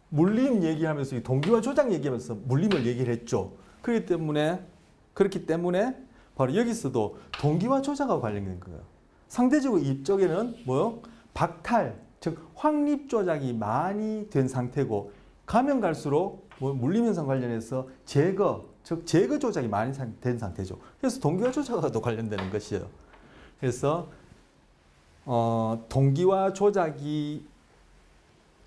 물림 얘기하면서 동기화 조작 얘기하면서 물림을 얘기를 했죠. 그렇기 때문에 바로 여기서도 동기화 조작하고 관련된 거예요. 상대적으로 이쪽에는 박탈, 즉 확립 조작이 많이 된 상태고 가면 갈수록 물림 현상 관련해서 제거, 즉 제거 조작이 많이 된 상태죠. 그래서 동기화 조작과도 관련되는 것이에요. 그래서 동기화 조작과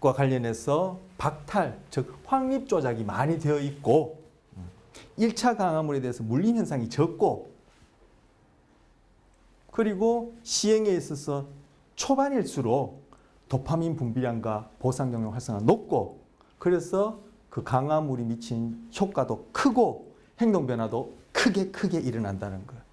관련해서 박탈, 즉 확립 조작이 많이 되어 있고 1차 강화물에 대해서 물림 현상이 적고 그리고 시행에 있어서 초반일수록 도파민 분비량과 보상 경로 활성화가 높고 그래서 그 강화물이 미친 효과도 크고 행동 변화도 크게 일어난다는 거예요.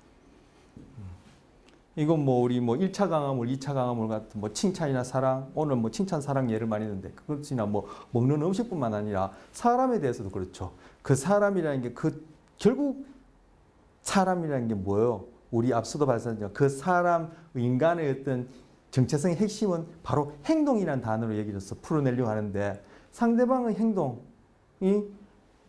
이건 우리 1차 강화물, 2차 강화물 같은 칭찬이나 사랑, 오늘 칭찬, 사랑 예를 많이 드는데 그것이나 먹는 음식뿐만 아니라 사람에 대해서도 그렇죠. 그 사람이라는 게 결국 사람이라는 게 뭐예요? 우리 앞서도 말씀드렸죠. 그 사람, 인간의 어떤 정체성의 핵심은 바로 행동이라는 단어로 얘기해서 풀어내려고 하는데 상대방의 행동이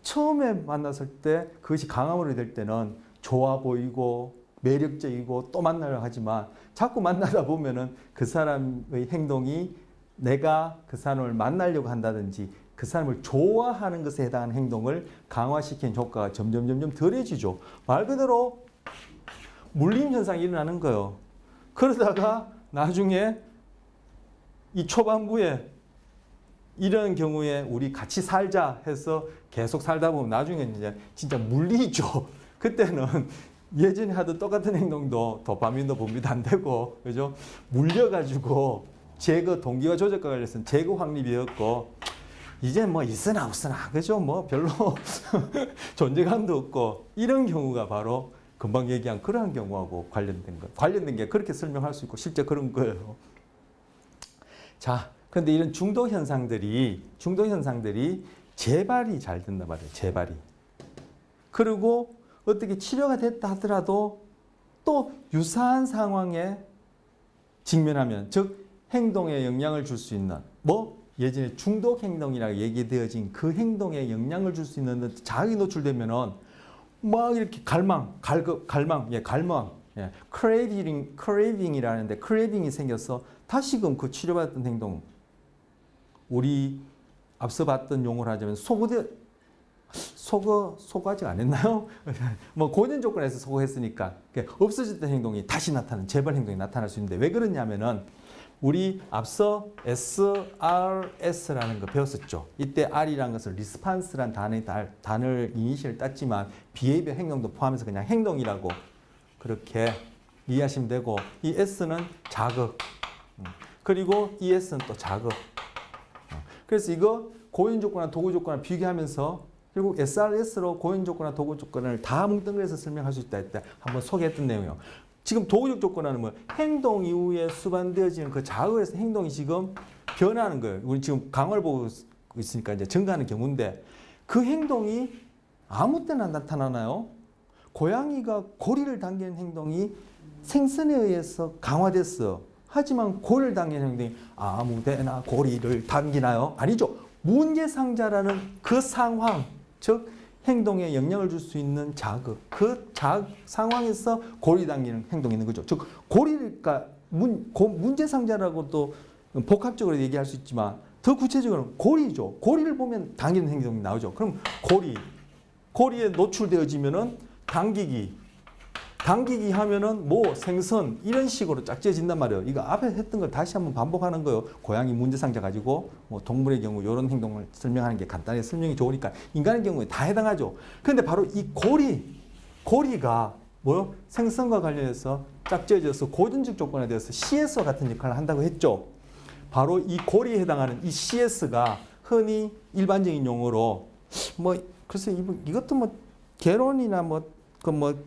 처음에 만났을 때 그것이 강화물이 될 때는 좋아 보이고 매력적이고 또 만나려고 하지만 자꾸 만나다 보면은 그 사람의 행동이 내가 그 사람을 만나려고 한다든지 그 사람을 좋아하는 것에 해당하는 행동을 강화시키는 효과가 점점 덜해지죠. 말 그대로 물림 현상이 일어나는 거예요. 그러다가 나중에 이 초반부에 이런 경우에 우리 같이 살자 해서 계속 살다 보면 나중에 이제 진짜 물리죠. 그때는 예전에 하던 똑같은 행동도 도파민도 분비도 안 되고, 그죠? 물려가지고 동기화 조작과 관련해서는 제거 확립이었고, 이제 있으나 없으나, 그죠? 별로 존재감도 없고, 이런 경우가 바로 금방 얘기한 그러한 경우하고 관련된 거. 관련된 게 그렇게 설명할 수 있고, 실제 그런 거예요. 자, 그런데 이런 중독 현상들이 재발이 잘 된단 말이에요. 재발이. 그리고 어떻게 치료가 됐다 하더라도 또 유사한 상황에 직면하면, 즉 행동에 영향을 줄 수 있는, 예전에 중독 행동이라고 얘기되어진 그 행동에 영향을 줄 수 있는 자극이 노출되면은 막 이렇게 갈망, 크레이빙이라는데 크레이빙이 생겨서 다시금 그 치료받았던 행동, 우리 앞서 봤던 용어를 하자면 소거 아직 안 했나요? 고전 조건에서 소거했으니까 없어졌던 행동이 다시 나타나는 재발 행동이 나타날 수 있는데, 왜 그러냐면은 우리 앞서 SRS라는 거 배웠었죠. 이때 R이라는 것은 리스판스란 단어를 이니셜 땄지만 비헤이비어 행동도 포함해서 그냥 행동이라고 그렇게 이해하시면 되고, 이 S는 자극, 그리고 ES는 또 자극. 그래서 이거 고연 조건과 도구 조건을 비교하면서 결국 SRS로 고연 조건과 도구 조건을 다 뭉뚱그려서 설명할 수 있다 했다 한번 소개했던 내용이에요. 지금 도구적 조건은 행동 이후에 수반되어지는 그 자극에서 행동이 지금 변하는 거예요. 우리 지금 강화를 보고 있으니까 이제 증가하는 경우인데, 그 행동이 아무 때나 나타나나요? 고양이가 고리를 당기는 행동이 생선에 의해서 강화됐어. 하지만 고리를 당기는 행동이 아무 데나 고리를 당기나요? 아니죠. 문제상자라는 그 상황, 즉 행동에 영향을 줄 수 있는 자극, 그 자극 상황에서 고리 당기는 행동이 있는 거죠. 즉 고리가 문제상자라고도 복합적으로 얘기할 수 있지만 더 구체적으로는 고리죠. 고리를 보면 당기는 행동이 나오죠. 그럼 고리에 노출되어지면은 당기기 하면은 생선 이런 식으로 짝지어진단 말이에요. 이거 앞에 했던 걸 다시 한번 반복하는 거예요. 고양이 문제상자 가지고 동물의 경우 이런 행동을 설명하는 게 간단히 설명이 좋으니까 인간의 경우에 다 해당하죠. 그런데 바로 이 고리가 생선과 관련해서 짝지어져서 고전적 조건에 대해서 CS와 같은 역할을 한다고 했죠. 바로 이 고리에 해당하는 이 CS가 흔히 일반적인 용어로 글쎄 이것도 개론이나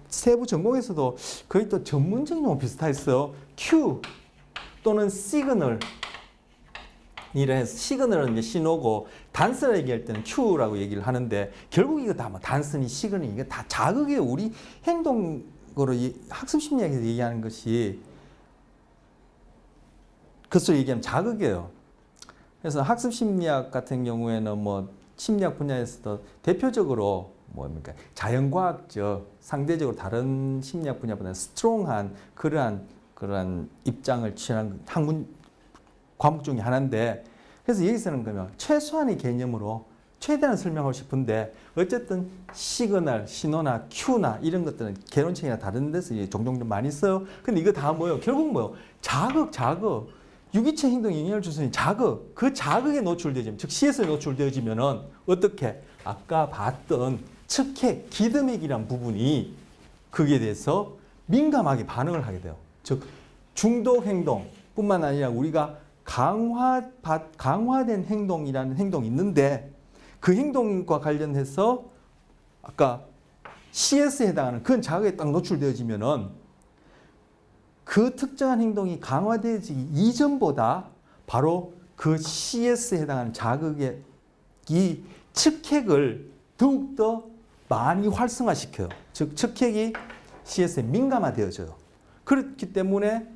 세부 전공에서도 거의 또 전문적 용어 비슷했어요. Q 또는 시그널. 이래서 시그널은 이제 신호고, 단서를 얘기할 때는 Q라고 얘기를 하는데, 결국 이거 다 단서니 시그널이 이게 다 자극이에요. 우리 행동으로 학습 심리학에서 얘기하는 것이 그것을 얘기하면 자극이에요. 그래서 학습 심리학 같은 경우에는 심리학 분야에서도 대표적으로 자연과학적, 상대적으로 다른 심리학 분야보다 스트롱한 그러한 입장을 취한 과목 중에 하나인데, 그래서 여기서는 그러면 최소한의 개념으로 최대한 설명하고 싶은데, 어쨌든 시그널, 신호나 큐나 이런 것들은 개론책이나 다른 데서 종종 좀 많이 써요. 근데 이거 다 결국 자극. 유기체 행동에 영향을 줄 수 있는 자극. 그 자극에 노출되어지면, 즉 CS에 노출되어지면은 어떻게? 아까 봤던 측핵, 기드맥이란 부분이 거기에 대해서 민감하게 반응을 하게 돼요. 즉 중독 행동뿐만 아니라 우리가 강화된 행동이라는 행동이 있는데, 그 행동과 관련해서 아까 CS에 해당하는 그런 자극에 딱 노출되어지면은 그 특정한 행동이 강화되지 이전보다 바로 그 CS에 해당하는 자극의 이 측핵을 더욱더 많이 활성화시켜요. 즉 측핵이 CS에 민감화되어져요. 그렇기 때문에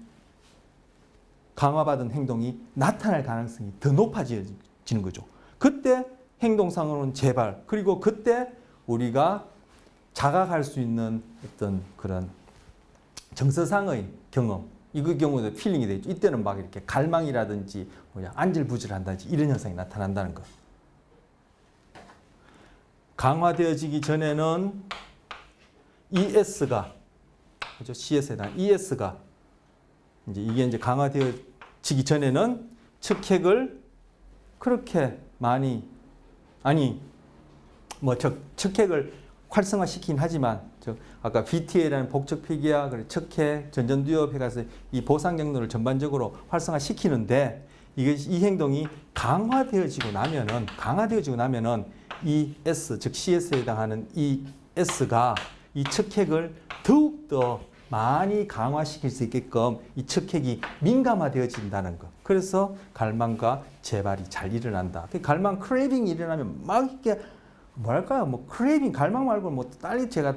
강화받은 행동이 나타날 가능성이 더 높아지는 거죠. 그때 행동상으로는 재발, 그리고 그때 우리가 자각할 수 있는 어떤 그런 정서상의 경험, 이 경우도 필링이 되죠. 이때는 이렇게 갈망이라든지 안절부절한다든지 이런 현상이 나타난다는 거. 강화되어지기 전에는 ES가, 그죠? CS에 대한 ES가 이게 강화되어지기 전에는 측핵을 그렇게 많이 측핵을 활성화시키긴 하지만, 아까 BTA라는 복척 피기와 측핵, 전전두엽 해가서 이 보상 경로를 전반적으로 활성화시키는데, 이 행동이 강화되어지고 나면은 이 S, 즉 CS에 해당하는 이 S가 이 측핵을 더욱더 많이 강화시킬 수 있게끔 이 측핵이 민감화되어진다는 것. 그래서 갈망과 재발이 잘 일어난다. 갈망, 크레이빙이 일어나면 이렇게 크레이빙, 갈망 말고 제가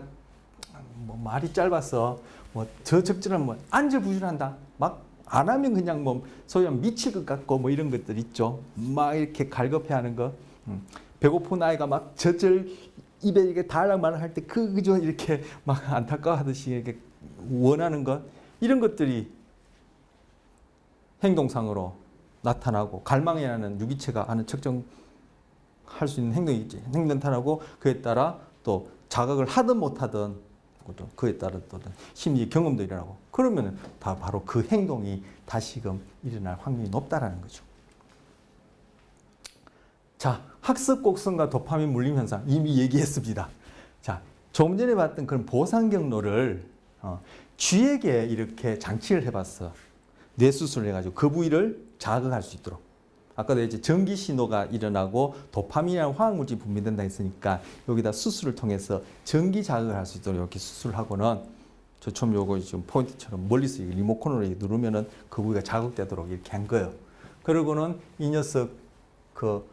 말이 짧아서 뭐 저 적절한 뭐 안절부절한다. 막 안 하면 그냥 뭐 소위 말하면 미칠 것 같고 뭐 이런 것들 있죠. 막 이렇게 갈급해하는 거. 배고픈 아이가 막 젖을 입에 이게 달라말라 할 때 그저 이렇게 막 안타까워하듯이 이렇게 원하는 것 이런 것들이 행동상으로 나타나고 갈망이라는 유기체가 하는 측정할 수 있는 행동이지. 행동 나타나고 그에 따라 또 자각을 하든 못하든 그에 따른 또 심리 경험도 일어나고 그러면 다 바로 그 행동이 다시금 일어날 확률이 높다라는 거죠. 자, 학습 곡선과 도파민 물림 현상 이미 얘기했습니다. 자, 조금 전에 봤던 그런 보상 경로를 쥐에게 이렇게 장치를 해봤어. 뇌 수술을 해가지고 그 부위를 자극할 수 있도록. 아까도 이제 전기 신호가 일어나고 도파민이라는 화학물질이 분비된다 했으니까 여기다 수술을 통해서 전기 자극을 할 수 있도록 이렇게 수술을 하고는 저처럼 요거 지금 포인트처럼 멀리서 리모컨으로 이렇게 누르면은 그 부위가 자극되도록 이렇게 한 거예요. 그러고는 이 녀석 그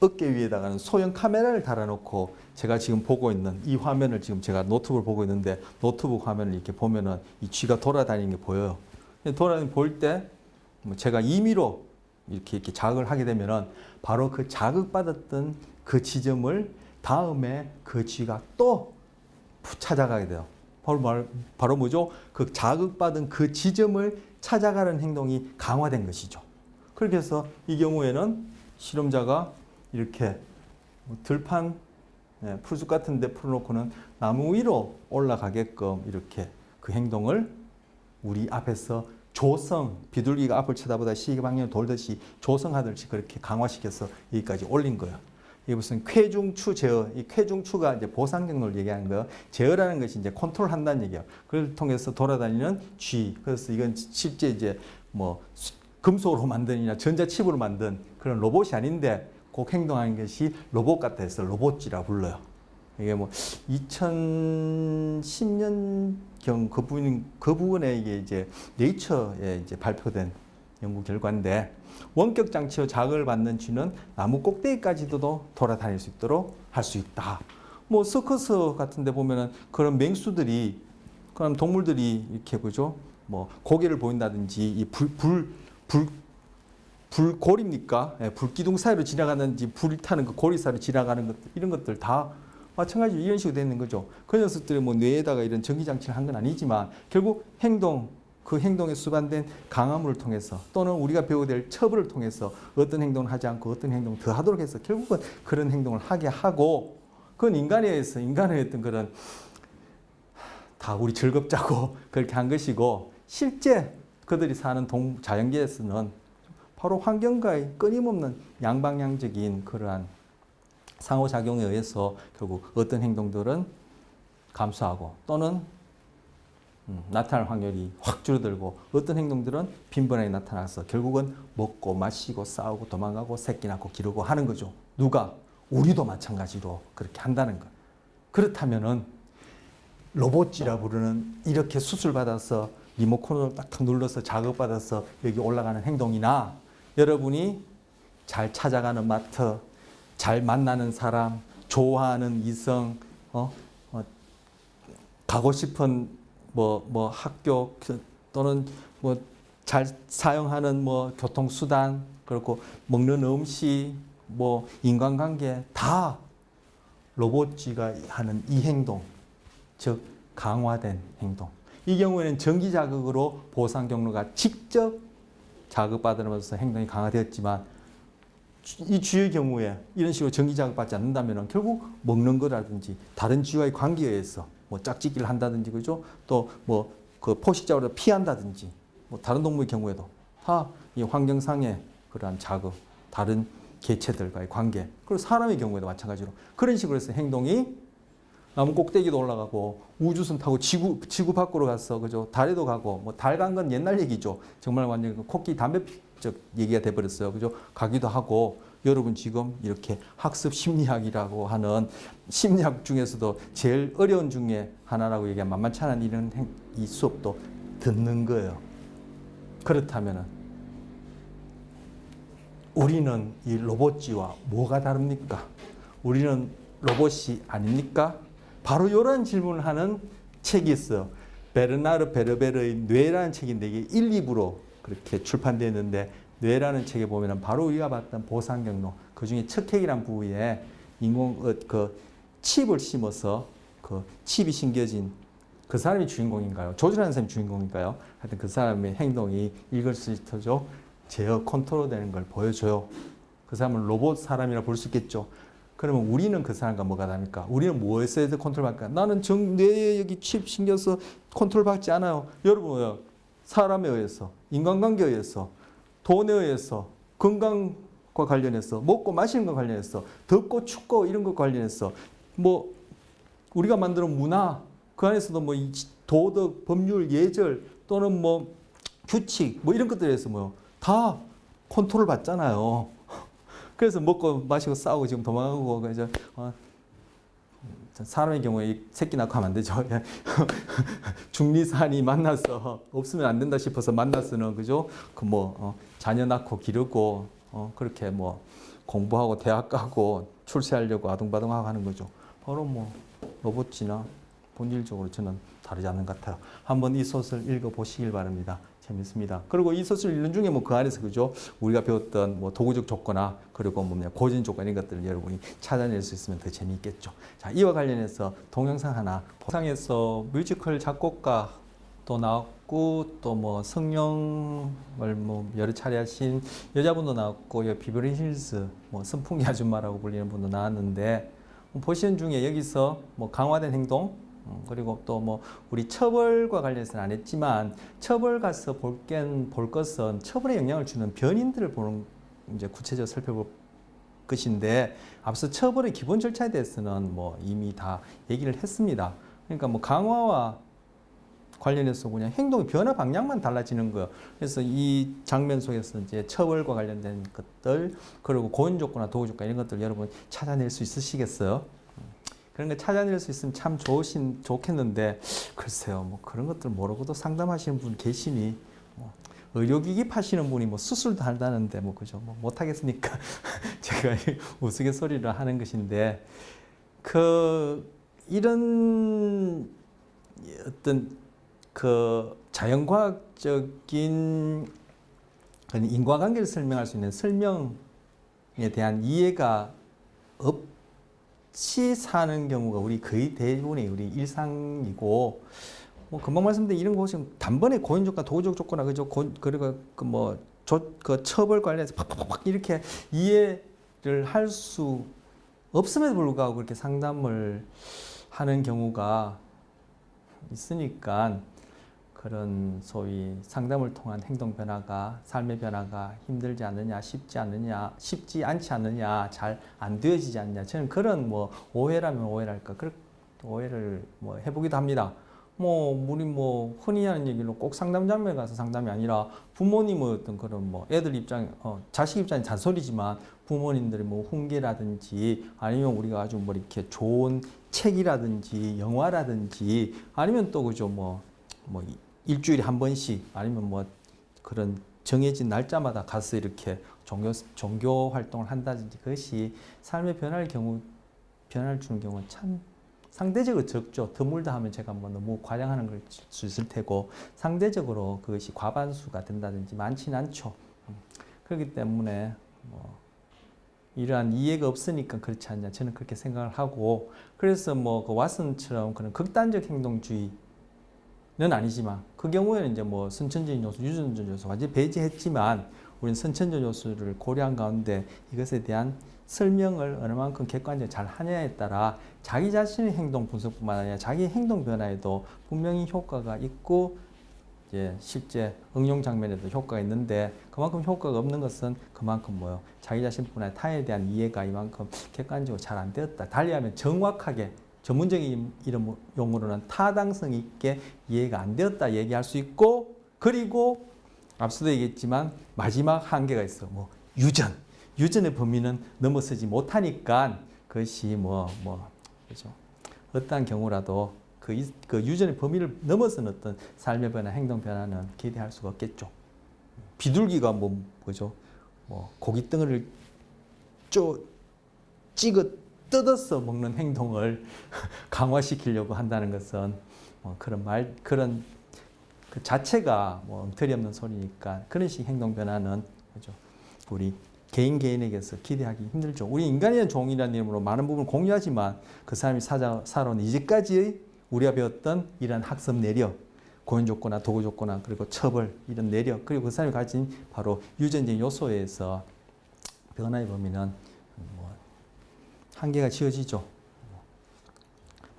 어깨 위에다가는 소형 카메라를 달아놓고 제가 지금 보고 있는 이 화면을 지금 제가 노트북을 보고 있는데 노트북 화면을 이렇게 보면은 이 쥐가 돌아다니는 게 보여요. 돌아다니는 볼 때 제가 임의로 이렇게 바로 하게 되면은 바로 그 자극받았던 그 지점을 다음에 그 쥐가 또 찾아가게 돼요. 바로 뭐죠? 그 자극받은 그 지점을 찾아가는 행동이 강화된 것이죠. 그렇게 해서 이 경우에는 실험자가 이렇게 들판 풀숲 같은 데 풀어놓고는 나무 위로 올라가게끔 이렇게 그 행동을 우리 앞에서 조성, 비둘기가 앞을 쳐다보다 시계 방향을 돌듯이 조성하듯이 그렇게 강화시켜서 여기까지 올린 거예요. 이게 무슨 쾌중추 제어, 이 쾌중추가 이제 보상 경로를 얘기하는 거예요. 제어라는 것이 이제 컨트롤한다는 얘기예요. 그걸 통해서 돌아다니는 쥐. 그래서 이건 실제 이제 뭐 금속으로 만든이나 전자칩으로 만든 그런 로봇이 아닌데 꼭 행동하는 것이 로봇 같아 해서 로봇쥐라 불러요. 이게 뭐 2010년경 그 부분에 이게 이제 네이처에 이제 발표된 연구 결과인데 원격 장치로 자극을 받는 쥐는 나무 꼭대기까지도 돌아다닐 수 있도록 할 수 있다. 뭐 서커스 같은 데 보면은 그런 맹수들이 그런 동물들이 이렇게 그죠? 뭐 고개를 보인다든지 이 불고리입니까? 예, 불기둥 사이로 지나가는지 불이 타는 그 고리 사이로 지나가는 것들 이런 것들 다 마찬가지로 이런 식으로 되는 거죠. 그 녀석들이 뭐 뇌에다가 이런 전기장치를 한 건 아니지만 결국 그 행동에 수반된 강화물을 통해서 또는 우리가 배워야 될 처벌을 통해서 어떤 행동을 하지 않고 어떤 행동을 더 하도록 해서 결국은 그런 행동을 하게 하고 그건 인간에 의해서 인간의 어떤 그런 다 우리 즐겁자고 그렇게 한 것이고 실제 그들이 사는 자연계에서는 바로 환경과의 끊임없는 양방향적인 그러한 상호작용에 의해서 결국 어떤 행동들은 감소하고 또는 나타날 확률이 확 줄어들고 어떤 행동들은 빈번하게 나타나서 결국은 먹고 마시고 싸우고 도망가고 새끼 낳고 기르고 하는 거죠. 누가? 우리도 마찬가지로 그렇게 한다는 것. 그렇다면은 로봇쥐라 부르는 이렇게 수술받아서 리모컨을 딱딱 눌러서 자극받아서 여기 올라가는 행동이나 여러분이 잘 찾아가는 마트, 잘 만나는 사람, 좋아하는 이성, 가고 싶은 뭐 학교 또는 뭐 잘 사용하는 뭐 교통수단, 그리고 먹는 음식, 뭐 인간관계 다 로봇쥐가 하는 이 행동, 즉 강화된 행동. 이 경우에는 전기 자극으로 보상 경로가 직접 자극받으면서 행동이 강화되었지만 이 쥐의 경우에 이런 식으로 전기 자극받지 않는다면 결국 먹는 거라든지 다른 쥐와의 관계에 의해서 뭐 짝짓기를 한다든지 그죠? 또 뭐 그 포식자로 피한다든지 뭐 다른 동물의 경우에도 다 이 환경상의 그러한 자극, 다른 개체들과의 관계, 그리고 사람의 경우에도 마찬가지로 그런 식으로 해서 행동이 나무 꼭대기도 올라가고 우주선 타고 지구 밖으로 가서 그죠? 달에도 가고 뭐 달 간 건 옛날 얘기죠. 정말 완전 코끼리 담배적 얘기가 돼 버렸어요. 그죠? 가기도 하고 여러분 지금 이렇게 학습 심리학이라고 하는 심리학 중에서도 제일 어려운 중에 하나라고 얘기하면 만만치 않은 이런 이 수업도 듣는 거예요. 그렇다면은 우리는 이 로봇쥐와 뭐가 다릅니까? 우리는 로봇이 아닙니까? 바로 이런 질문을 하는 책이 있어요. 베르나르 베르베르의 뇌라는 책인데 이게 1, 2부로 그렇게 출판되었는데 뇌라는 책에 보면은 바로 우리가 봤던 보상 경로 그 중에 척핵이란 부위에 그 칩을 심어서 그 칩이 심겨진 그 사람이 주인공인가요? 조준하는 사람이 주인공인가요? 하여튼 그 사람의 행동이 일거수일투족 제어 컨트롤되는 걸 보여줘요. 그 사람은 로봇 사람이라 볼 수 있겠죠. 그러면 우리는 그 사람과 뭐가 다릅니까? 우리는 뭐에서 컨트롤 받을까? 나는 뇌에 여기 칩 신겨서 컨트롤 받지 않아요. 여러분, 사람에 의해서, 인간관계에 의해서, 돈에 의해서, 건강과 관련해서, 먹고 마시는 것 관련해서, 덥고 춥고 이런 것 관련해서, 뭐 우리가 만드는 문화 그 안에서도 뭐 도덕, 법률, 예절 또는 뭐 규칙 뭐 이런 것들에 대해서 뭐 다 컨트롤 받잖아요. 그래서 먹고 마시고 싸우고 지금 도망가고 그래서 사람의 경우에 이 새끼 낳고 하면 안 되죠. 중리산이 만나서 없으면 안 된다 싶어서 만나서는 그죠? 그 뭐 자녀 낳고 기르고 그렇게 뭐 공부하고 대학 가고 출세하려고 아둥바둥하고 하는 거죠. 바로 뭐 로봇이나 본질적으로 저는 다르지 않는 것 같아요. 한번 이 소설 읽어보시길 바랍니다. 재밌습니다. 그리고 이 소설 읽는 중에 뭐 그 안에서 그죠? 우리가 배웠던 뭐 도구적 조건화 그리고 뭐 고전 조건 이런 것들을 여러분이 찾아낼 수 있으면 더 재미있겠죠. 자, 이와 관련해서 동영상 하나. 포상에서 뮤지컬 작곡가도 나왔고 또 뭐 성령을 뭐 여러 차례 하신 여자분도 나왔고 비버리 힐즈 뭐 선풍기 아줌마라고 불리는 분도 나왔는데 보시는 중에 여기서 뭐 강화된 행동 그리고 또 뭐 우리 처벌과 관련해서는 안 했지만 처벌 가서 볼 것은 처벌에 영향을 주는 변인들을 보는 이제 구체적으로 살펴볼 것인데 앞서 처벌의 기본 절차에 대해서는 뭐 이미 다 얘기를 했습니다. 그러니까 뭐 강화와 관련해서 그냥 행동의 변화 방향만 달라지는 거예요. 그래서 이 장면 속에서 이제 처벌과 관련된 것들 그리고 고연 조건이나 도구 조건 이런 것들 여러분 찾아낼 수 있으시겠어요? 그런 거 찾아낼 수 있으면 참 좋겠는데 글쎄요 뭐 그런 것들 모르고도 상담하시는 분 계시니 뭐 의료기기 파시는 분이 뭐 수술도 한다는데 뭐 그죠 뭐 못하겠으니까 제가 우스갯소리를 하는 것인데 그 이런 어떤 그 자연과학적인 인과관계를 설명할 수 있는 설명에 대한 이해가 없이 사는 경우가 우리 거의 대부분의 우리 일상이고 뭐 금방 말씀드린 이런 거 보시면 단번에 고인조건, 도구적 조건이나 그죠 그리고 그 처벌 관련해서 팍팍팍 이렇게 이해를 할 수 없음에도 불구하고 그렇게 상담을 하는 경우가 있으니까 그런 소위 상담을 통한 행동 변화가 삶의 변화가 힘들지 않느냐 쉽지 않지 않느냐 잘 안 되어지지 않느냐 저는 그런 뭐 오해라면 오해랄까 그렇게 오해를 뭐 해보기도 합니다. 뭐 우리 뭐 흔히 하는 얘기로 꼭 상담장면에 가서 상담이 아니라 부모님의 어떤 그런 뭐 애들 입장 자식 입장이 잔소리지만 부모님들의 뭐 훈계라든지 아니면 우리가 아주 뭐 이렇게 좋은 책이라든지 영화라든지 아니면 또 그죠 뭐 일주일에 한 번씩 아니면 뭐 그런 정해진 날짜마다 가서 이렇게 종교 활동을 한다든지 그것이 삶의 변화를 주는 경우는 참 상대적으로 적죠. 드물다 하면 제가 뭐 너무 과장하는 걸 수 있을 테고 상대적으로 그것이 과반수가 된다든지 많지는 않죠. 그렇기 때문에 뭐 이러한 이해가 없으니까 그렇지 않냐 저는 그렇게 생각을 하고 그래서 뭐 그 왓슨처럼 그런 극단적 행동주의 는 아니지만 그 경우에는 이제 뭐 선천적인 요소, 유전적 요소 완전히 배제했지만 우리는 선천적 요소를 고려한 가운데 이것에 대한 설명을 어느 만큼 객관적으로 잘 하냐에 따라 자기 자신의 행동 분석뿐만 아니라 자기 행동 변화에도 분명히 효과가 있고 이제 실제 응용 장면에도 효과가 있는데 그만큼 효과가 없는 것은 그만큼 뭐요 자기 자신뿐 아니라 타에 대한 이해가 이만큼 객관적으로 잘 안 되었다. 달리하면 정확하게 전문적인 이름 용어로는 타당성 있게 이해가 안 되었다 얘기할 수 있고 그리고 앞서도 얘기했지만 마지막 한계가 있어. 뭐 유전의 범위는 넘어서지 못하니까 그것이 그렇죠. 어떠한 경우라도 그 유전의 범위를 넘어서는 어떤 삶의 변화, 행동 변화는 기대할 수가 없겠죠. 비둘기가 그죠? 고깃덩어리를 뜯어서 먹는 행동을 강화시키려고 한다는 것은 그런 그 자체가 뭐 엉터리 없는 소리니까 그런 식 행동 변화는 그죠? 우리 개인에게서 기대하기 힘들죠. 우리 인간의 종이라는 이름으로 많은 부분을 공유하지만 그 사람이 살아온 이제까지의 우리가 배웠던 이런 학습 내력, 고연 조건이나 도구 조건이나 그리고 처벌 이런 내력 그리고 그 사람이 가진 바로 유전적 요소에서 변화해 보면은 뭐 한계가 지어지죠.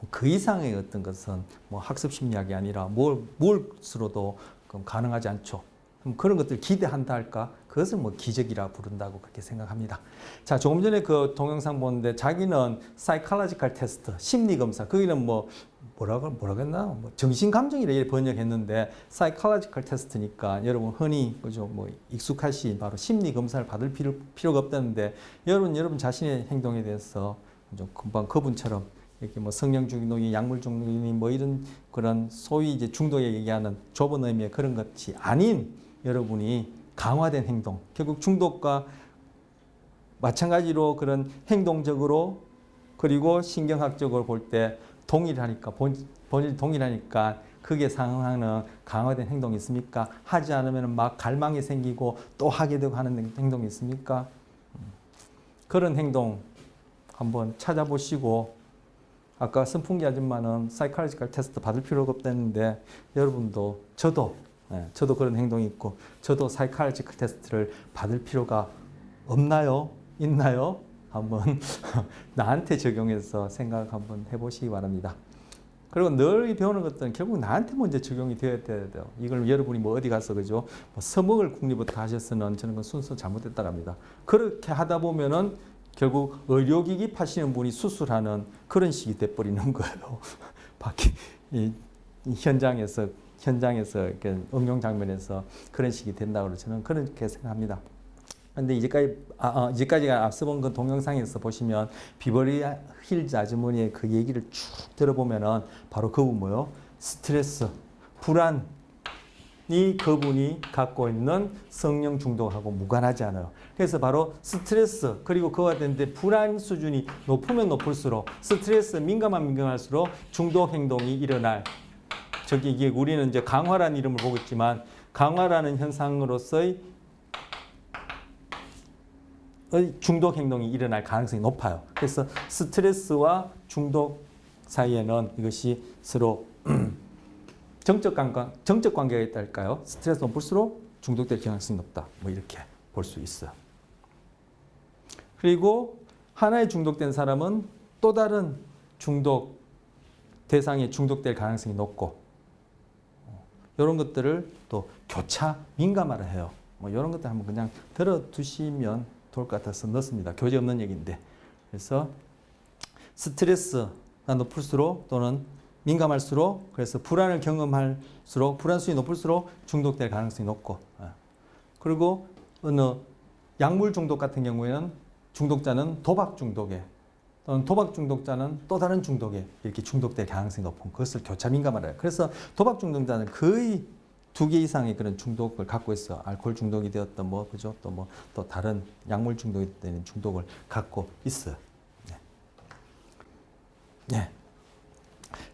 그 이상의 어떤 것은 뭐 학습 심리학이 아니라 뭘로도 가능하지 않죠. 그럼 그런 것들 기대한다 할까? 그것을 뭐 기적이라 부른다고 그렇게 생각합니다. 자, 조금 전에 그 동영상 보는데 자기는 psychological test, 심리 검사, 거기는 뭐라고 했나? 뭐 정신 감정이라 이렇게 번역했는데 psychological test니까 여러분 흔히 그죠? 뭐 익숙하신 바로 심리 검사를 받을 필요가 없다는데 여러분 자신의 행동에 대해서 좀 금방 그분처럼 이렇게 뭐 성령 중독이, 약물 중독이 뭐 이런 그런 소위 이제 중독에 얘기하는 좁은 의미의 그런 것이 아닌 여러분이 강화된 행동, 결국 중독과 마찬가지로 그런 행동적으로 그리고 신경학적으로 볼 때 동일하니까 본질이 동일하니까 그게 상응하는 강화된 행동이 있습니까? 하지 않으면 막 갈망이 생기고 또 하게 되고 하는 행동이 있습니까? 그런 행동 한번 찾아보시고 아까 선풍기 아줌마는 사이콜로지컬 테스트 받을 필요가 없다는데 여러분도 저도 그런 행동이 있고 저도 사이콜로지컬 테스트를 받을 필요가 없나요? 있나요? 한번 나한테 적용해서 생각 한번 해보시기 바랍니다. 그리고 늘 배우는 것들은 결국 나한테 먼저 적용이 되어야 돼요. 이걸 여러분이 뭐 어디 가서 그죠? 뭐 서먹을 국리부터 하셨으면 저는 그 순서 잘못됐다고 합니다. 그렇게 하다 보면은 결국 의료기기 파시는 분이 수술하는 그런 식이 돼버리는 거예요. 이 현장에서 이렇게 응용 장면에서 그런 식이 된다고 저는 그렇게 생각합니다. 근데 이제까지가 앞서 본 그 동영상에서 보시면 비버리 힐즈 아주머니의 그 얘기를 쭉 들어보면은 바로 그분 뭐요? 스트레스, 불안이 그분이 갖고 있는 성령 중독하고 무관하지 않아요. 그래서 바로 스트레스 그리고 그와 같은데 불안 수준이 높으면 높을수록 스트레스 민감할수록 중독 행동이 일어날. 이게 우리는 이제 강화라는 이름을 보고 있지만 강화라는 현상으로서의 중독 행동이 일어날 가능성이 높아요. 그래서 스트레스와 중독 사이에는 이것이 서로 정적 관계가 있달까요? 스트레스 높을수록 중독될 가능성이 높다. 뭐 이렇게 볼 수 있어요. 그리고 하나에 중독된 사람은 또 다른 중독 대상에 중독될 가능성이 높고 이런 것들을 또 교차 민감하라 해요. 뭐 이런 것들 한번 그냥 들어두시면 좋을 것 같아서 넣습니다. 교재 없는 얘기인데. 그래서 스트레스가 높을수록 또는 민감할수록 그래서 불안을 경험할수록 불안 수준이 높을수록 중독될 가능성이 높고 그리고 어느 약물 중독 같은 경우에는 중독자는 도박 중독에 또는 도박 중독자는 또 다른 중독에 이렇게 중독될 가능성이 높은 그것을 교차 민감하라. 그래서 도박 중독자는 거의 2개 이상의 그런 중독을 갖고 있어. 알코올 중독이 되었던 그죠? 또 다른 약물 중독이 되는 중독을 갖고 있어요. 네.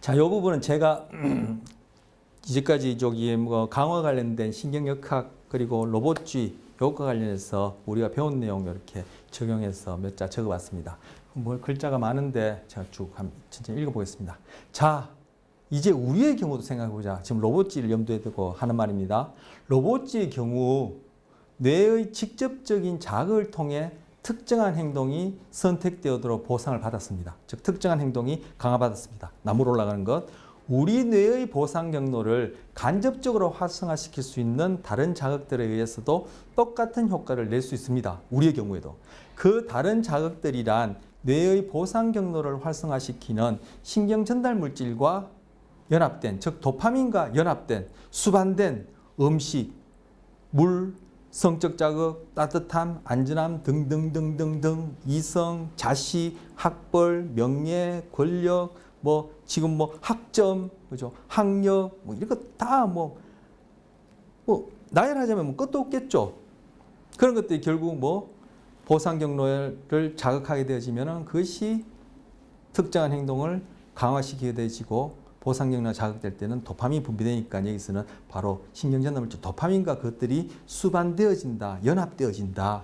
자, 이 부분은 제가 이제까지 강화 관련된 신경역학 그리고 로봇주의 요것과 관련해서 우리가 배운 내용 이렇게 적용해서 몇 자 적어봤습니다. 글자가 많은데 제가 쭉 천천히 읽어보겠습니다. 자, 이제 우리의 경우도 생각해보자. 지금 로봇지를 염두에 두고 하는 말입니다. 로봇지의 경우 뇌의 직접적인 자극을 통해 특정한 행동이 선택되도록 보상을 받았습니다. 즉 특정한 행동이 강화받았습니다. 나무로 올라가는 것. 우리 뇌의 보상 경로를 간접적으로 활성화시킬 수 있는 다른 자극들에 의해서도 똑같은 효과를 낼 수 있습니다. 우리의 경우에도. 그 다른 자극들이란 뇌의 보상 경로를 활성화시키는 신경 전달 물질과 연합된, 즉 도파민과 연합된 수반된 음식, 물, 성적 자극, 따뜻함, 안전함 등등등등등 이성, 자식, 학벌, 명예, 권력, 지금 학점, 그죠? 학력, 이런 거 다 나열하자면 끝도 없겠죠. 그런 것들이 결국 보상 경로를 자극하게 되어지면은 그것이 특정한 행동을 강화시키게 되어지고 보상 경로가 자극될 때는 도파민이 분비되니까 여기서는 바로 신경전달 물질 도파민과 그것들이 수반되어진다, 연합되어진다.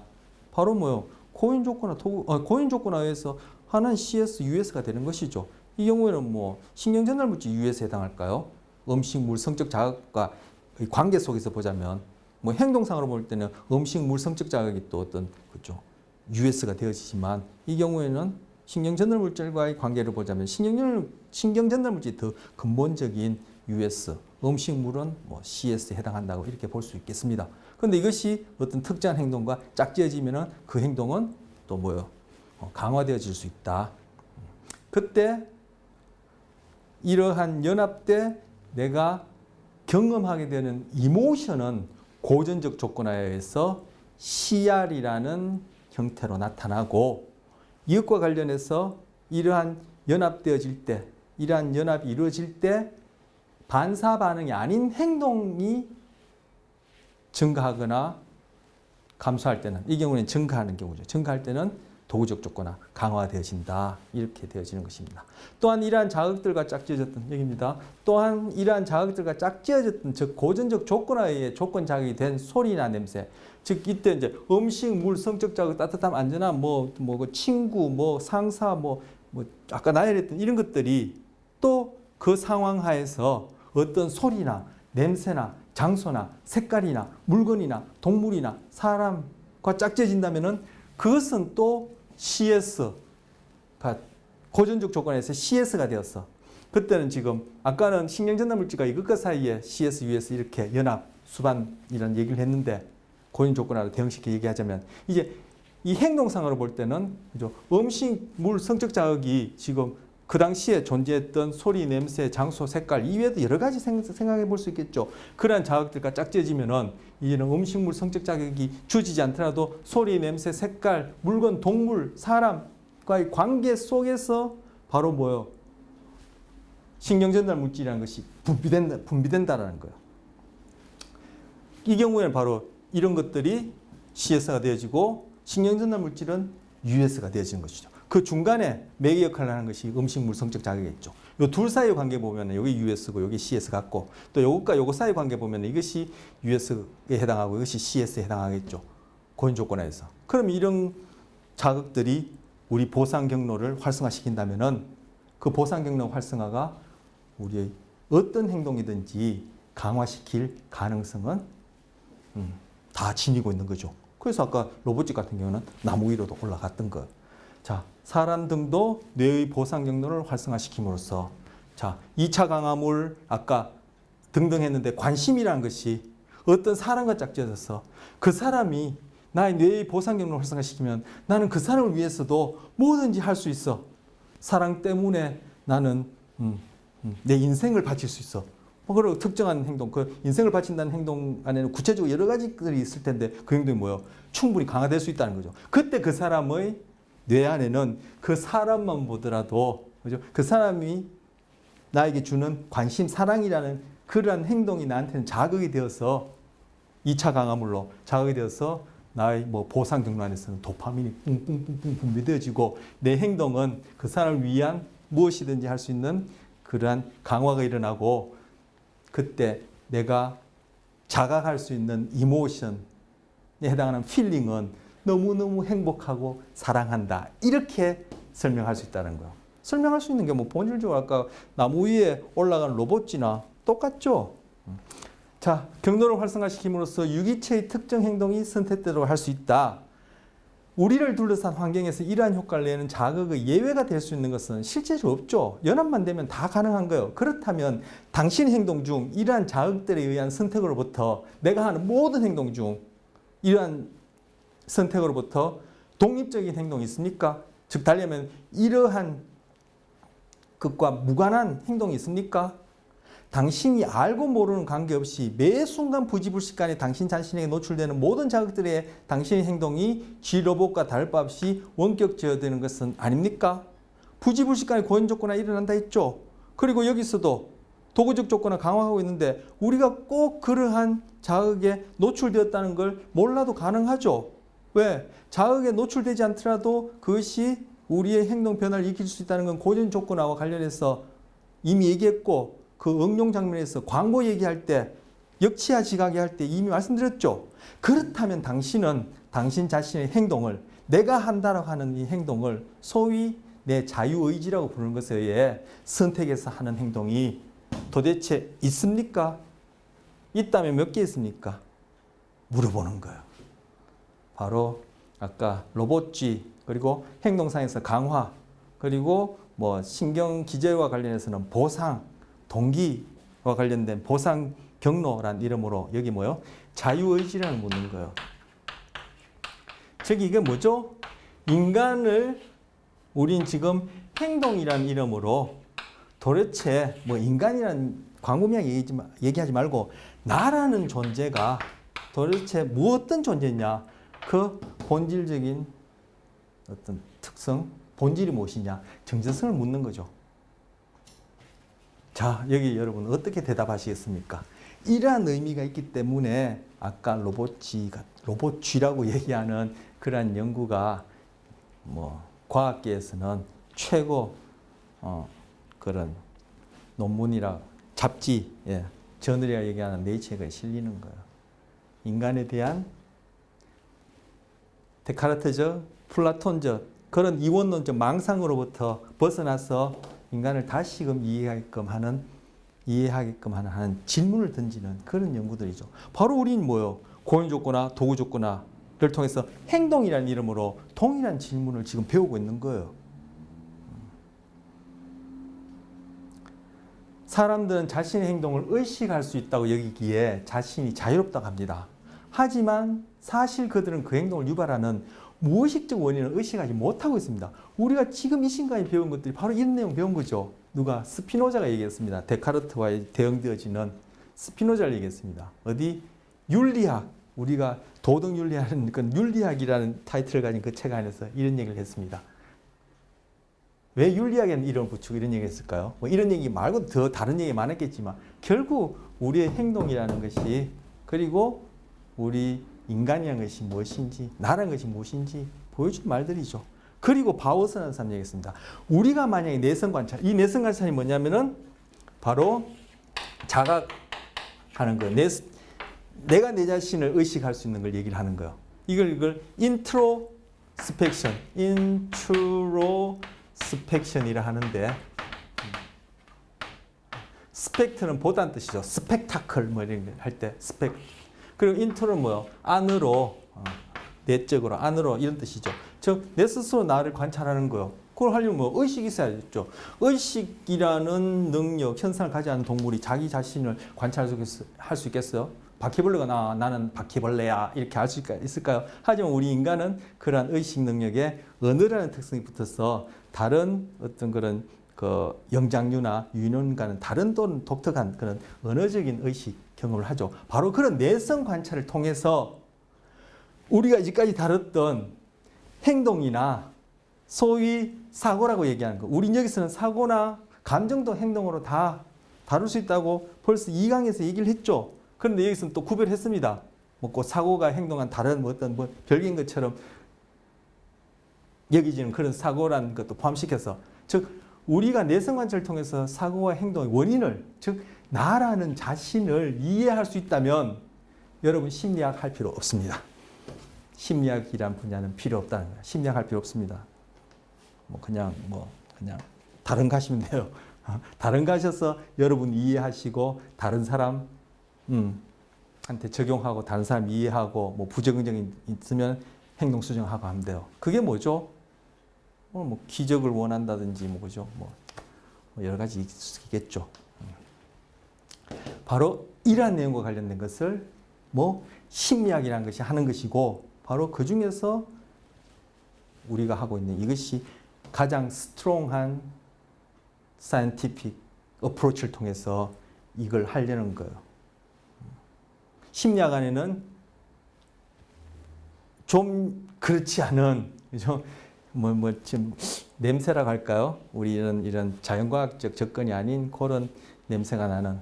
바로 뭐요? 고인 조건화에 의해서 하나는 CS, US가 되는 것이죠. 이 경우에는 뭐 신경전달 물질 US에 해당할까요? 음식물 성적 자극과 관계 속에서 보자면 뭐 행동상으로 볼 때는 음식물 성적 자극이 또 어떤 그죠? US가 되어지지만 이 경우에는 신경전달 물질과의 관계를 보자면 신경전달 물질이 더 근본적인 US, 음식물은 뭐 CS에 해당한다고 이렇게 볼 수 있겠습니다. 그런데 이것이 어떤 특정한 행동과 짝지어지면은 그 행동은 또 뭐요? 강화되어질 수 있다. 그때 이러한 연합 때 내가 경험하게 되는 이모션은 고전적 조건화에 의해서 CR이라는 형태로 나타나고 이것과 관련해서 이러한 연합되어질 때, 이러한 연합이 이루어질 때 반사 반응이 아닌 행동이 증가하거나 감소할 때는 이 경우는 증가하는 경우죠. 증가할 때는 도구적 조건화 강화되어진다. 이렇게 되어지는 것입니다. 또한 이러한 자극들과 짝지어졌던 얘기입니다. 또한 이러한 자극들과 짝지어졌던 즉 고전적 조건화에 의해 조건 자극이 된 소리나 냄새. 즉 이때 이제 음식, 물, 성적 자극, 따뜻함, 안전함, 그 친구, 상사, 아까 나열했던 이런 것들이 또 그 상황 하에서 어떤 소리나 냄새나 장소나 색깔이나 물건이나 동물이나 사람과 짝지어진다면은 그것은 또 CS가 고전적 조건에서 CS가 되었어. 그때는 지금 아까는 신경전달 물질과 이것과 사이에 CS, US 이렇게 연합, 수반이라는 얘기를 했는데 고전 조건하고 대응시켜 얘기하자면 이제 이 행동상으로 볼 때는 음식, 물, 성적 자극이 지금 그 당시에 존재했던 소리, 냄새, 장소, 색깔 이외에도 여러 가지 생각해 볼 수 있겠죠. 그러한 자극들과 짝지어지면은 이제는 음식물, 성적 자극이 주어지지 않더라도 소리, 냄새, 색깔, 물건, 동물, 사람과의 관계 속에서 바로 뭐요? 신경전달 물질이라는 것이 분비된다라는 거예요. 이 경우에는 바로 이런 것들이 CS가 되어지고 신경전달 물질은 US가 되어지는 것이죠. 그 중간에 매개 역할을 하는 것이 음식물 성적 자극이겠죠. 이 둘 사이의 관계 보면 여기 US고 여기 CS 같고 또 요것과 요것 사이의 관계 보면 이것이 US에 해당하고 이것이 CS에 해당하겠죠. 고전 조건에서. 그럼 이런 자극들이 우리 보상 경로를 활성화시킨다면은 그 보상 경로 활성화가 우리의 어떤 행동이든지 강화시킬 가능성은 다 지니고 있는 거죠. 그래서 아까 로봇집 같은 경우는 나무 위로도 올라갔던 거. 자, 사람 등도 뇌의 보상 경로를 활성화시킴으로써 자, 2차 강화물 아까 등등 했는데 관심이라는 것이 어떤 사람과 짝지어져서 그 사람이 나의 뇌의 보상 경로를 활성화시키면 나는 그 사람을 위해서도 뭐든지 할 수 있어. 사랑 때문에 나는 내 인생을 바칠 수 있어. 그리고 특정한 행동, 그 인생을 바친다는 행동 안에는 구체적으로 여러 가지들이 있을 텐데 그 행동이 뭐예요? 충분히 강화될 수 있다는 거죠. 그때 그 사람의 뇌 안에는 그 사람만 보더라도 그죠? 그 사람이 나에게 주는 관심, 사랑이라는 그러한 행동이 나한테는 자극이 되어서 2차 강화물로 자극이 되어서 나의 보상 경로 안에서는 도파민이 뿡뿡뿡뿡 분비되어지고 내 행동은 그 사람을 위한 무엇이든지 할 수 있는 그러한 강화가 일어나고 그때 내가 자각할 수 있는 이모션에 해당하는 필링은 너무너무 행복하고 사랑한다. 이렇게 설명할 수 있다는 거예요. 설명할 수 있는 게 본질적으로 아까 나무 위에 올라가는 로봇이나 똑같죠? 자, 경로를 활성화시킴으로써 유기체의 특정 행동이 선택되도록 할 수 있다. 우리를 둘러싼 환경에서 이러한 효과를 내는 자극의 예외가 될 수 있는 것은 실제로 없죠. 연합만 되면 다 가능한 거예요. 그렇다면 당신 행동 중 이러한 자극들에 의한 선택으로부터 내가 하는 모든 행동 중 이러한 선택으로부터 독립적인 행동이 있습니까? 즉 달리하면 이러한 것과 무관한 행동이 있습니까? 당신이 알고 모르는 관계없이 매 순간 부지불식간에 당신 자신에게 노출되는 모든 자극들에 당신의 행동이 G로봇과 다를 바 없이 원격 제어되는 것은 아닙니까? 부지불식간에 고연 조건화 일어난다 했죠. 그리고 여기서도 도구적 조건화 강화하고 있는데 우리가 꼭 그러한 자극에 노출되었다는 걸 몰라도 가능하죠. 왜? 자극에 노출되지 않더라도 그것이 우리의 행동 변화를 일으킬 수 있다는 건 고전 조건화와 관련해서 이미 얘기했고 그 응용 장면에서 광고 얘기할 때 역치하 지각이 할 때 이미 말씀드렸죠. 그렇다면 당신은 당신 자신의 행동을 내가 한다라고 하는 이 행동을 소위 내 자유의지라고 부르는 것에 의해 선택해서 하는 행동이 도대체 있습니까? 있다면 몇 개 있습니까? 물어보는 거예요. 바로 아까 로봇쥐 그리고 행동상에서 강화 그리고 뭐 신경 기저와 관련해서는 보상 동기와 관련된 보상 경로란 이름으로 여기 뭐요? 자유의지라는 묻는 거예요. 즉 이게 뭐죠? 인간을 우린 지금 행동이라는 이름으로 도대체 뭐 인간이라는 광범위하게 얘기하지 말고 나라는 존재가 도대체 어떤 존재냐? 그 본질적인 어떤 특성, 본질이 무엇이냐? 정체성을 묻는 거죠. 자, 여기 여러분 어떻게 대답하시겠습니까? 이러한 의미가 있기 때문에 아까 로봇쥐라고 얘기하는 그러한 연구가 뭐 과학계에서는 최고 그런 논문이라 잡지, 저널이라 얘기하는 네이처에 실리는 거예요. 인간에 대한 데카르트적, 플라톤적 그런 이원론적 망상으로부터 벗어나서 인간을 다시금 이해하게끔 하는 질문을 던지는 그런 연구들이죠. 바로 우리는 뭐요? 고연조건화, 도구조건화를 통해서 행동이라는 이름으로 동일한 질문을 지금 배우고 있는 거예요. 사람들은 자신의 행동을 의식할 수 있다고 여기기에 자신이 자유롭다고 합니다. 하지만 사실 그들은 그 행동을 유발하는 무의식적 원인을 의식하지 못하고 있습니다. 우리가 지금 이 시간에 배운 것들이 바로 이런 내용 배운 거죠. 누가? 스피노자가 얘기했습니다. 데카르트와 대응되어지는 스피노자를 얘기했습니다. 어디? 윤리학. 우리가 도덕윤리하는 그 윤리학이라는 타이틀을 가진 그 책 안에서 이런 얘기를 했습니다. 왜 윤리학에는 이름을 붙이고 이런 얘기를 했을까요? 뭐 이런 얘기 말고 더 다른 얘기 많았겠지만 결국 우리의 행동이라는 것이 그리고 우리 인간이라는 것이 무엇인지 나라는 것이 무엇인지 보여준 말들이죠. 그리고 바우스라는 사람 얘기했습니다. 우리가 만약에 내성관찰, 이 내성관찰이 뭐냐면은 바로 자각하는 거예요. 내가 내 자신을 의식할 수 있는 걸 얘기를 하는 거예요. 이걸 인트로스펙션이라 하는데 스펙트는 보다는 뜻이죠. 스펙타클 뭐 이런 거 할 때 스펙. 그리고 인트로는 뭐요? 안으로, 내적으로, 안으로 이런 뜻이죠. 즉, 내 스스로 나를 관찰하는 거요. 그걸 하려면 뭐 의식이 있어야겠죠. 의식이라는 능력, 현상을 가지지 않은 동물이 자기 자신을 관찰할 수 있겠어요? 바퀴벌레가 나는 바퀴벌레야 이렇게 알 수 있을까요? 하지만 우리 인간은 그러한 의식 능력에 언어라는 특성이 붙어서 다른 어떤 그런 그 영장류나 유인원과는 다른 또는 독특한 그런 언어적인 의식 경험을 하죠. 바로 그런 내성 관찰을 통해서 우리가 이제까지 다뤘던 행동이나 소위 사고라고 얘기하는 거. 우린 여기서는 사고나 감정도 행동으로 다 다룰 수 있다고 벌써 2강에서 얘기를 했죠. 그런데 여기서는 또 구별했습니다. 뭐 사고가 행동한 다른 어떤 별개인 것처럼 여기지는 그런 사고라는 것도 포함시켜서 즉 우리가 내성 관찰을 통해서 사고와 행동의 원인을 즉 나라는 자신을 이해할 수 있다면 여러분 심리학 할 필요 없습니다. 심리학이란 분야는 필요 없다는 거예요. 심리학 할 필요 없습니다. 그냥 다른 가시면 돼요. 다른 가셔서 여러분 이해하시고 다른 사람 한테 적용하고 다른 사람 이해하고 뭐 부적응적이 있으면 행동 수정하고 하면 돼요. 그게 뭐죠? 뭐 기적을 원한다든지 그죠? 여러 가지 있겠죠. 바로 이러한 내용과 관련된 것을 심리학이라는 것이 하는 것이고 바로 그 중에서 우리가 하고 있는 이것이 가장 스트롱한 사이언티픽 어프로치를 통해서 이걸 하려는 거예요. 심리학 안에는 좀 그렇지 않은 그죠? 지금 냄새라고 할까요? 우리 이런 자연과학적 접근이 아닌 그런 냄새가 나는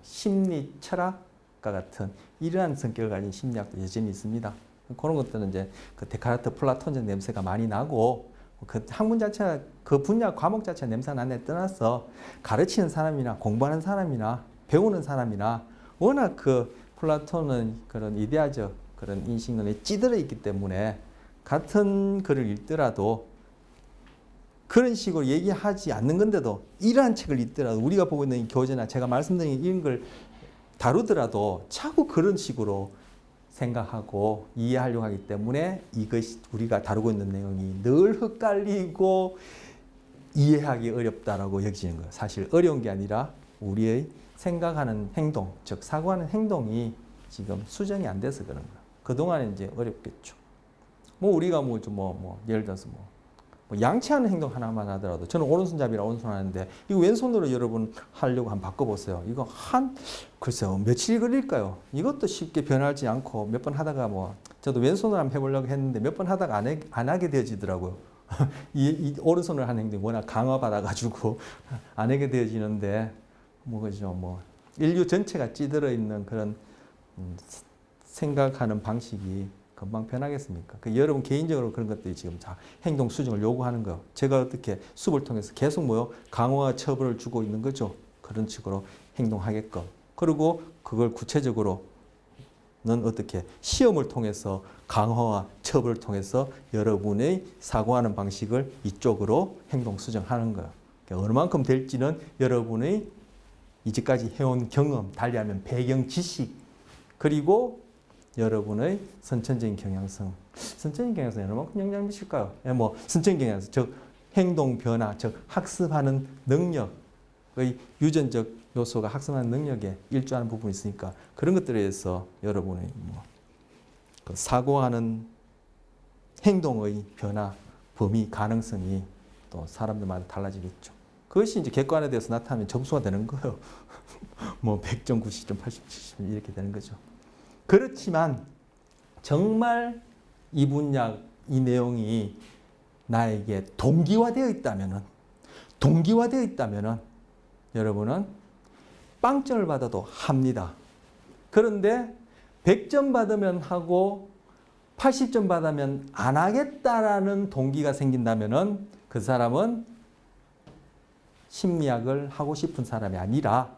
심리 철학과 같은 이러한 성격을 가진 심리학도 여전히 있습니다. 그런 것들은 이제 그 데카르트 플라톤적 냄새가 많이 나고 그 학문 자체가 그 분야 과목 자체가 냄새가 나네 떠나서 가르치는 사람이나 공부하는 사람이나 배우는 사람이나 워낙 그 플라톤은 그런 이데아적 그런 인식론에 찌들어 있기 때문에 같은 글을 읽더라도 그런 식으로 얘기하지 않는 건데도 이러한 책을 읽더라도 우리가 보고 있는 이 교재나 제가 말씀드린 이런 걸 다루더라도 자꾸 그런 식으로 생각하고 이해하려고 하기 때문에 이것이 우리가 다루고 있는 내용이 늘 헷갈리고 이해하기 어렵다라고 여기지는 거예요. 사실 어려운 게 아니라 우리의 생각하는 행동, 즉 사고하는 행동이 지금 수정이 안 돼서 그런 거예요. 그동안은 이제 어렵겠죠. 뭐 우리가 예를 들어서 뭐 양치하는 행동 하나만 하더라도 저는 오른손잡이라 오른손 하는데 이거 왼손으로 여러분 하려고 한번 바꿔보세요. 이거 글쎄요 며칠이 걸릴까요? 이것도 쉽게 변하지 않고 몇 번 하다가 저도 왼손으로 한번 해보려고 했는데 몇 번 하다가 안 하게 되어지더라고요. 이 오른손으로 하는 행동이 워낙 강화받아가지고 안 하게 되어지는데 인류 전체가 찌들어 있는 그런 생각하는 방식이 금방 변하겠습니까? 여러분 개인적으로 그런 것들이 지금 행동 수정을 요구하는 거. 제가 어떻게 수업을 통해서 계속 강화와 처벌을 주고 있는 거죠. 그런 식으로 행동하게끔. 그리고 그걸 구체적으로는 어떻게 시험을 통해서 강화와 처벌을 통해서 여러분의 사고하는 방식을 이쪽으로 행동 수정하는 거예요. 얼마만큼 될지는 여러분의 이제까지 해온 경험, 달리하면 배경 지식, 그리고 여러분의 선천적인 경향성. 선천적인 경향성이 얼마만큼 영향을 미칠까요? 선천적인 경향성, 즉 행동 변화, 즉 학습하는 능력의 유전적 요소가 학습하는 능력에 일조하는 부분이 있으니까 그런 것들에 의해서 여러분의 그 사고하는 행동의 변화, 범위, 가능성이 또 사람들마다 달라지겠죠. 그것이 이제 객관에 대해서 나타나면 점수가 되는 거예요. 100점, 90점, 80점, 70점 이렇게 되는 거죠. 그렇지만 정말 이 분야, 이 내용이 나에게 동기화되어 있다면은 여러분은 빵점을 받아도 합니다. 그런데 100점 받으면 하고 80점 받으면 안 하겠다라는 동기가 생긴다면은 그 사람은 심리학을 하고 싶은 사람이 아니라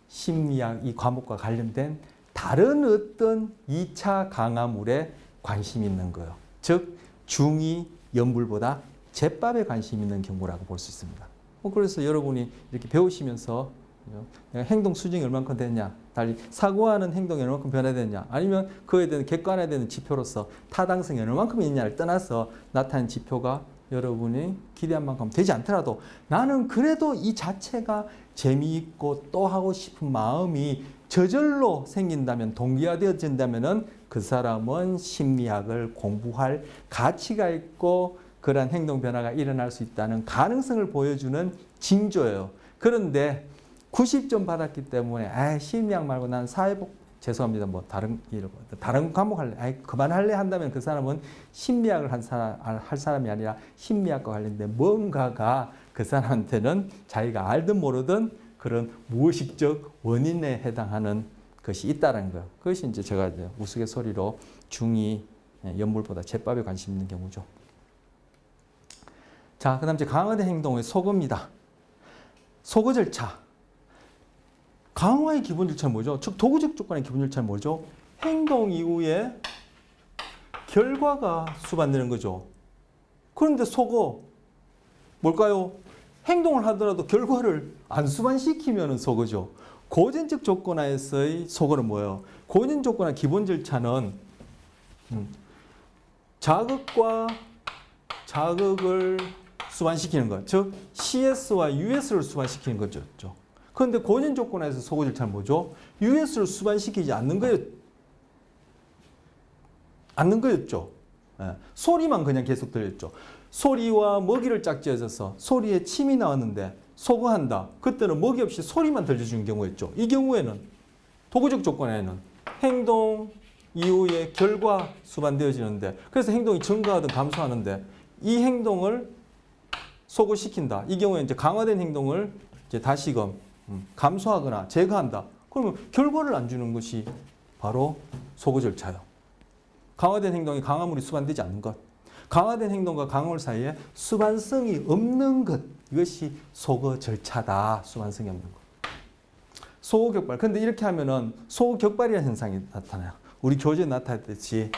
심리학 이 과목과 관련된 다른 어떤 2차 강화물에 관심이 있는 거예요. 즉 중2 연불보다 제밥에 관심 있는 경우라고 볼 수 있습니다. 그래서 여러분이 이렇게 배우시면서 내가 행동 수정이 얼만큼 됐냐, 달리 사고하는 행동이 얼만큼 변화됐냐, 아니면 그에 대한 객관화되는 지표로서 타당성이 얼만큼 있냐를 떠나서 나타낸 지표가 여러분이 기대한 만큼 되지 않더라도 나는 그래도 이 자체가 재미있고 또 하고 싶은 마음이 저절로 생긴다면, 동기화되어진다면 그 사람은 심리학을 공부할 가치가 있고 그러한 행동 변화가 일어날 수 있다는 가능성을 보여주는 징조예요. 그런데 90점 받았기 때문에 심리학 말고 난 죄송합니다. 다른 과목 할래. 그만할래 한다면 그 사람은 심리학을 할 사람이 아니라 심리학과 관련된 뭔가가 그 사람한테는 자기가 알든 모르든 그런 무의식적 원인에 해당하는 것이 있다는 거예요. 그것이 이제 제가 이제 우스갯소리로 중2 연불보다 제밥에 관심 있는 경우죠. 자, 그 다음 이제 강화된 행동의 소거입니다. 소거 절차. 강화의 기본 절차는 뭐죠? 즉 도구적 조건의 기본 절차는 뭐죠? 행동 이후에 결과가 수반되는 거죠. 그런데 소거 뭘까요? 행동을 하더라도 결과를 안 수반시키면 소거죠. 고전적 조건화에서의 소거는 뭐예요? 고전 조건화 기본 절차는 자극과 자극을 수반시키는 것, 즉 CS와 US를 수반시키는 거죠. 그런데 고전 조건에서 소거 절차는 뭐죠? US를 수반시키지 않는 거였죠. 소리만 그냥 계속 들렸죠. 소리와 먹이를 짝지어져서 소리에 침이 나왔는데 소거한다. 그때는 먹이 없이 소리만 들려주는 경우였죠. 이 경우에는 도구적 조건에는 행동 이후에 결과 수반되어지는데, 그래서 행동이 증가하든 감소하는데 이 행동을 소거시킨다. 이 경우에 이제 강화된 행동을 이제 다시금 감소하거나 제거한다. 그러면 결과를 안 주는 것이 바로 소거 절차예요. 강화된 행동이 강화물이 수반되지 않는 것. 강화된 행동과 강화물 사이에 수반성이 없는 것, 이것이 소거 절차다. 수반성이 없는 것. 소호격발. 근데 이렇게 하면은 소호격발이라는 현상이 나타나요. 우리 교재에 나타났듯이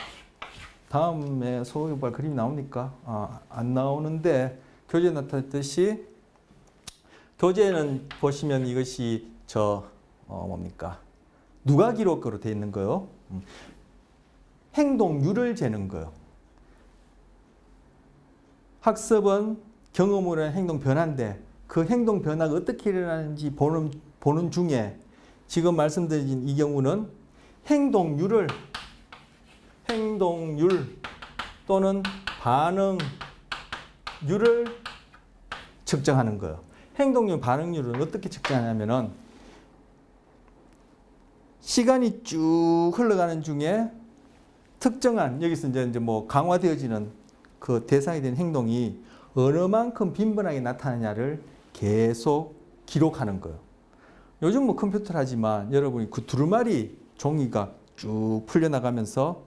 다음에 소호격발 그림이 나옵니까? 안 나오는데 교재에 나타났듯이 교재에는 보시면 이것이 뭡니까? 누가 기록으로 되어 있는 거요? 행동률을 재는 거요. 학습은 경험으로 한 행동 변화인데 그 행동 변화가 어떻게 일어나는지 보는 중에 지금 말씀드린 이 경우는 행동률 또는 반응률을 측정하는 거예요. 행동률, 반응률은 어떻게 측정하냐면은 시간이 쭉 흘러가는 중에 특정한 여기서 이제 뭐 강화되어지는 그 대상이 된 행동이 어느 만큼 빈번하게 나타나냐를 계속 기록하는 거예요. 요즘 뭐 컴퓨터를 하지만 여러분이 그 두루마리 종이가 쭉 풀려나가면서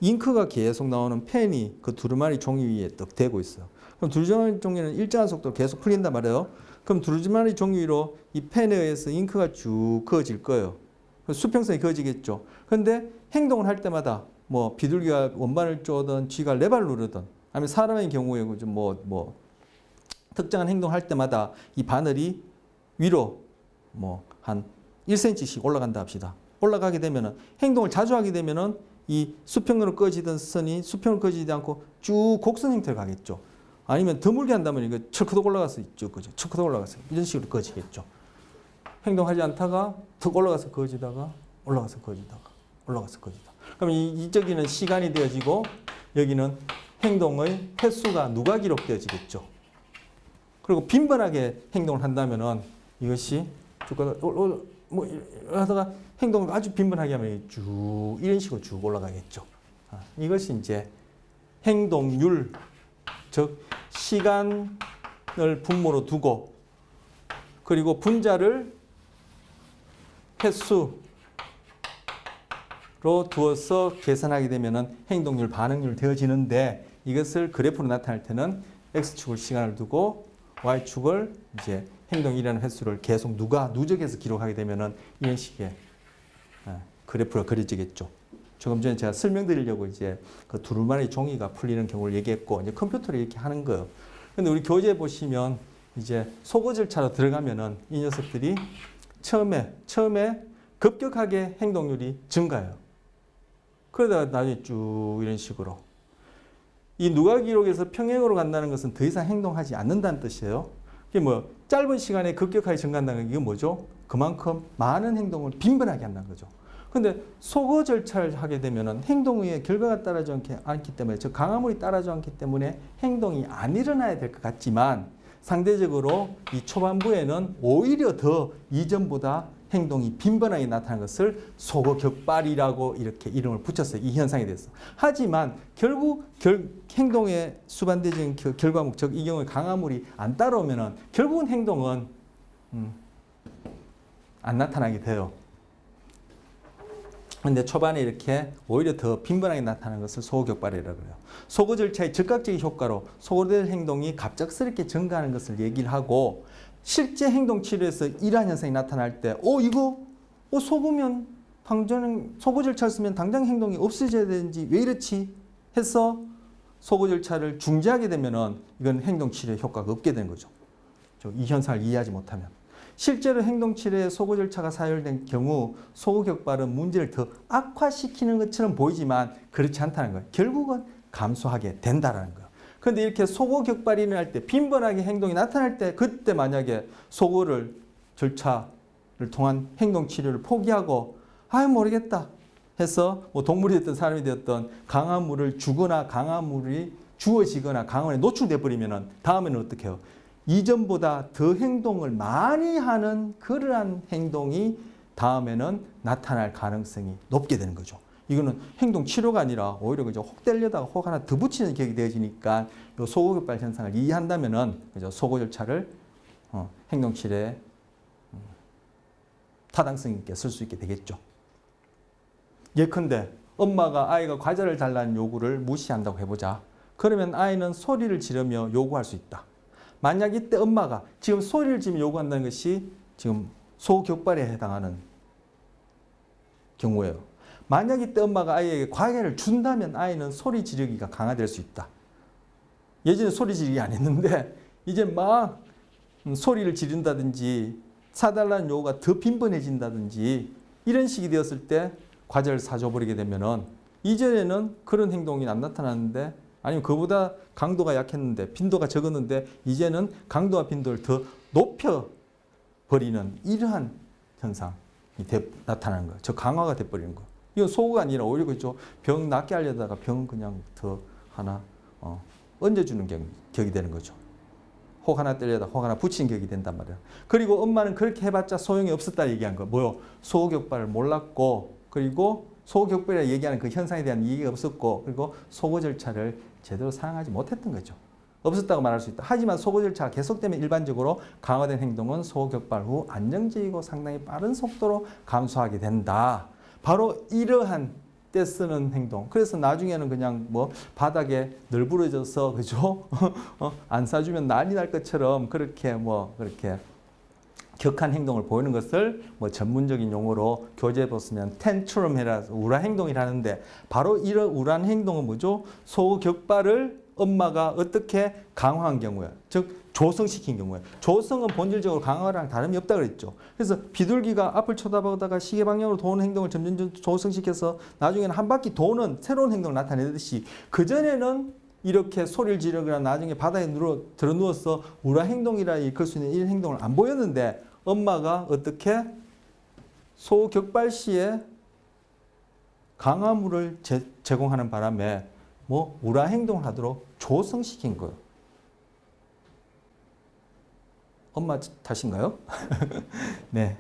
잉크가 계속 나오는 펜이 그 두루마리 종이 위에 떡 대고 있어요. 그럼 두루마리 종이는 일정한 속도로 계속 풀린단 말이에요. 그럼 두루마리 종이 위로 이 펜에 의해서 잉크가 쭉 그어질 거예요. 수평선이 그어지겠죠. 그런데 행동을 할 때마다 뭐 비둘기가 원반을 쪼든 쥐가 레바를 누르든 아니면 사람의 경우에 뭐 특정한 행동을 할 때마다 이 바늘이 위로 뭐 한 1cm씩 올라간다 합시다. 올라가게 되면은 행동을 자주 하게 되면은 이 수평으로 꺼지던 선이 수평으로 꺼지지 않고 쭉 곡선 형태로 가겠죠. 아니면 드물게 한다면 이거 철크덕 올라가서 쭉 꺼져. 철크덕 올라가서 이런 식으로 꺼지겠죠. 행동하지 않다가 턱 올라가서 꺼지다가 올라가서 꺼지다가 올라가서 꺼지다. 그럼 이쪽에는 시간이 되어지고 여기는 행동의 횟수가 누가 기록되어지겠죠. 그리고 빈번하게 행동을 한다면은 이것이 쭉 뭐 하다가 행동을 아주 빈번하게 하면 쭉 이런 식으로 쭉 올라가겠죠. 이것이 이제 행동률, 즉 시간을 분모로 두고 그리고 분자를 횟수로 두어서 계산하게 되면은 행동률, 반응률 되어지는데 이것을 그래프로 나타낼 때는 x축을 시간을 두고 y축을 이제 행동이라는 횟수를 계속 누적해서 기록하게 되면은 이런 식의 그래프가 그려지겠죠. 조금 전에 제가 설명드리려고 이제 그 두루마리 종이가 풀리는 경우를 얘기했고 이제 컴퓨터로 이렇게 하는 거예요. 근데 우리 교재에 보시면 이제 소거 절차로 들어가면은 이 녀석들이 처음에 급격하게 행동률이 증가해요. 그러다가 나중에 쭉 이런 식으로. 이 누가 기록에서 평행으로 간다는 것은 더 이상 행동하지 않는다는 뜻이에요. 이게 뭐 짧은 시간에 급격하게 증가한다는 게 이게 뭐죠? 그만큼 많은 행동을 빈번하게 한다는 거죠. 근데 소거 절차를 하게 되면은 행동의 결과가 따라지 않기 때문에 즉 강화물이 따라지 않기 때문에 행동이 안 일어나야 될 것 같지만 상대적으로 이 초반부에는 오히려 더 이전보다 행동이 빈번하게 나타나는 것을 소거 격발이라고 이렇게 이름을 붙였어요. 이 현상에 대해서. 하지만 결국 행동의 수반되는 결과물, 즉 이 경우에 강화물이 안 따라오면은 결국은 행동은 안 나타나게 돼요. 근데 초반에 이렇게 오히려 더 빈번하게 나타나는 것을 소거격발이라고 해요. 소거 절차의 즉각적인 효과로 소거될 행동이 갑작스럽게 증가하는 것을 얘기를 하고 실제 행동 치료에서 이러한 현상이 나타날 때 이거 속으면 당장 소거 절차를 쓰면 당장 행동이 없어져야 되는지 왜 이렇지 해서 소거 절차를 중지하게 되면은 이건 행동 치료에 효과가 없게 되는 거죠. 이 현상을 이해하지 못하면. 실제로 행동 치료에 소거 절차가 사용된 경우 소거 격발은 문제를 더 악화시키는 것처럼 보이지만 그렇지 않다는 거예요. 결국은 감소하게 된다라는 거예요. 그런데 이렇게 소거 격발이 일어날 때 빈번하게 행동이 나타날 때 그때 만약에 소거를 절차를 통한 행동 치료를 포기하고 모르겠다 해서 뭐 동물이 됐든 사람이 되었든 강화물을 주거나 강화물이 주어지거나 강화물에 노출돼 버리면은 다음에는 어떻게 해요? 이전보다 더 행동을 많이 하는 그러한 행동이 다음에는 나타날 가능성이 높게 되는 거죠. 이거는 행동 치료가 아니라 오히려 그저 혹 때려다가 혹 하나 더 붙이는 격이 되어지니까 이 소거격발 현상을 이해한다면은 그저 소거 절차를 행동 치료에 타당성 있게 쓸 수 있게 되겠죠. 예컨대 엄마가 아이가 과자를 달라는 요구를 무시한다고 해보자. 그러면 아이는 소리를 지르며 요구할 수 있다. 만약 이때 엄마가 지금 소리를 지르며 요구한다는 것이 지금 소격발에 해당하는 경우예요. 만약 이때 엄마가 아이에게 과자를 준다면 아이는 소리 지르기가 강화될 수 있다. 예전에 소리 지르기 안 했는데 이제 막 소리를 지른다든지 사달라는 요구가 더 빈번해진다든지 이런 식이 되었을 때 과자를 사줘버리게 되면은 이전에는 그런 행동이 안 나타났는데 아니면 그보다 강도가 약했는데 빈도가 적었는데 이제는 강도와 빈도를 더 높여버리는 이러한 현상이 나타나는 거예요. 저 강화가 돼버리는 거예요. 이건 소가 아니라 오히려 그죠. 병 낫게 하려다가 병 그냥 더 하나 얹어주는 격이 되는 거죠. 혹 하나 때려다 혹 하나 붙이는 격이 된단 말이에요. 그리고 엄마는 그렇게 해봤자 소용이 없었다 얘기한 거. 뭐요? 소격발을 몰랐고 그리고 소격발이라 얘기하는 그 현상에 대한 이해가 없었고 그리고 소거 절차를 제대로 사용하지 못했던 거죠. 없었다고 말할 수 있다. 하지만 소거 절차가 계속되면 일반적으로 강화된 행동은 소격발 후 안정적이고 상당히 빠른 속도로 감소하게 된다. 바로 이러한 때 쓰는 행동. 그래서 나중에는 그냥 뭐 바닥에 널브러져서 그죠? 안 사주면 난리 날 것처럼 그렇게 격한 행동을 보이는 것을 뭐 전문적인 용어로 교재에 보시면 텐트럼이라 우란 행동이라는데 바로 이런 우란 행동은 뭐죠? 소격발을 엄마가 어떻게 강화한 경우에 즉 조성시킨 경우에 조성은 본질적으로 강화랑 다름이 없다 그랬죠. 그래서 비둘기가 앞을 쳐다보다가 시계 방향으로 도는 행동을 점점 조성시켜서 나중에는 한 바퀴 도는 새로운 행동을 나타내듯이 그전에는 이렇게 소리를 지르거나 나중에 바닥에 들어 누워서 우라 행동이라 일컬 수 있는 이런 행동을 안 보였는데 엄마가 어떻게 소격발 시에 강화물을 제공하는 바람에 뭐 우라 행동을 하도록 조성시킨 거예요. 엄마 탓인가요? 네.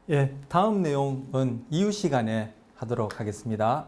예, 다음 내용은 이후 시간에 하도록 하겠습니다.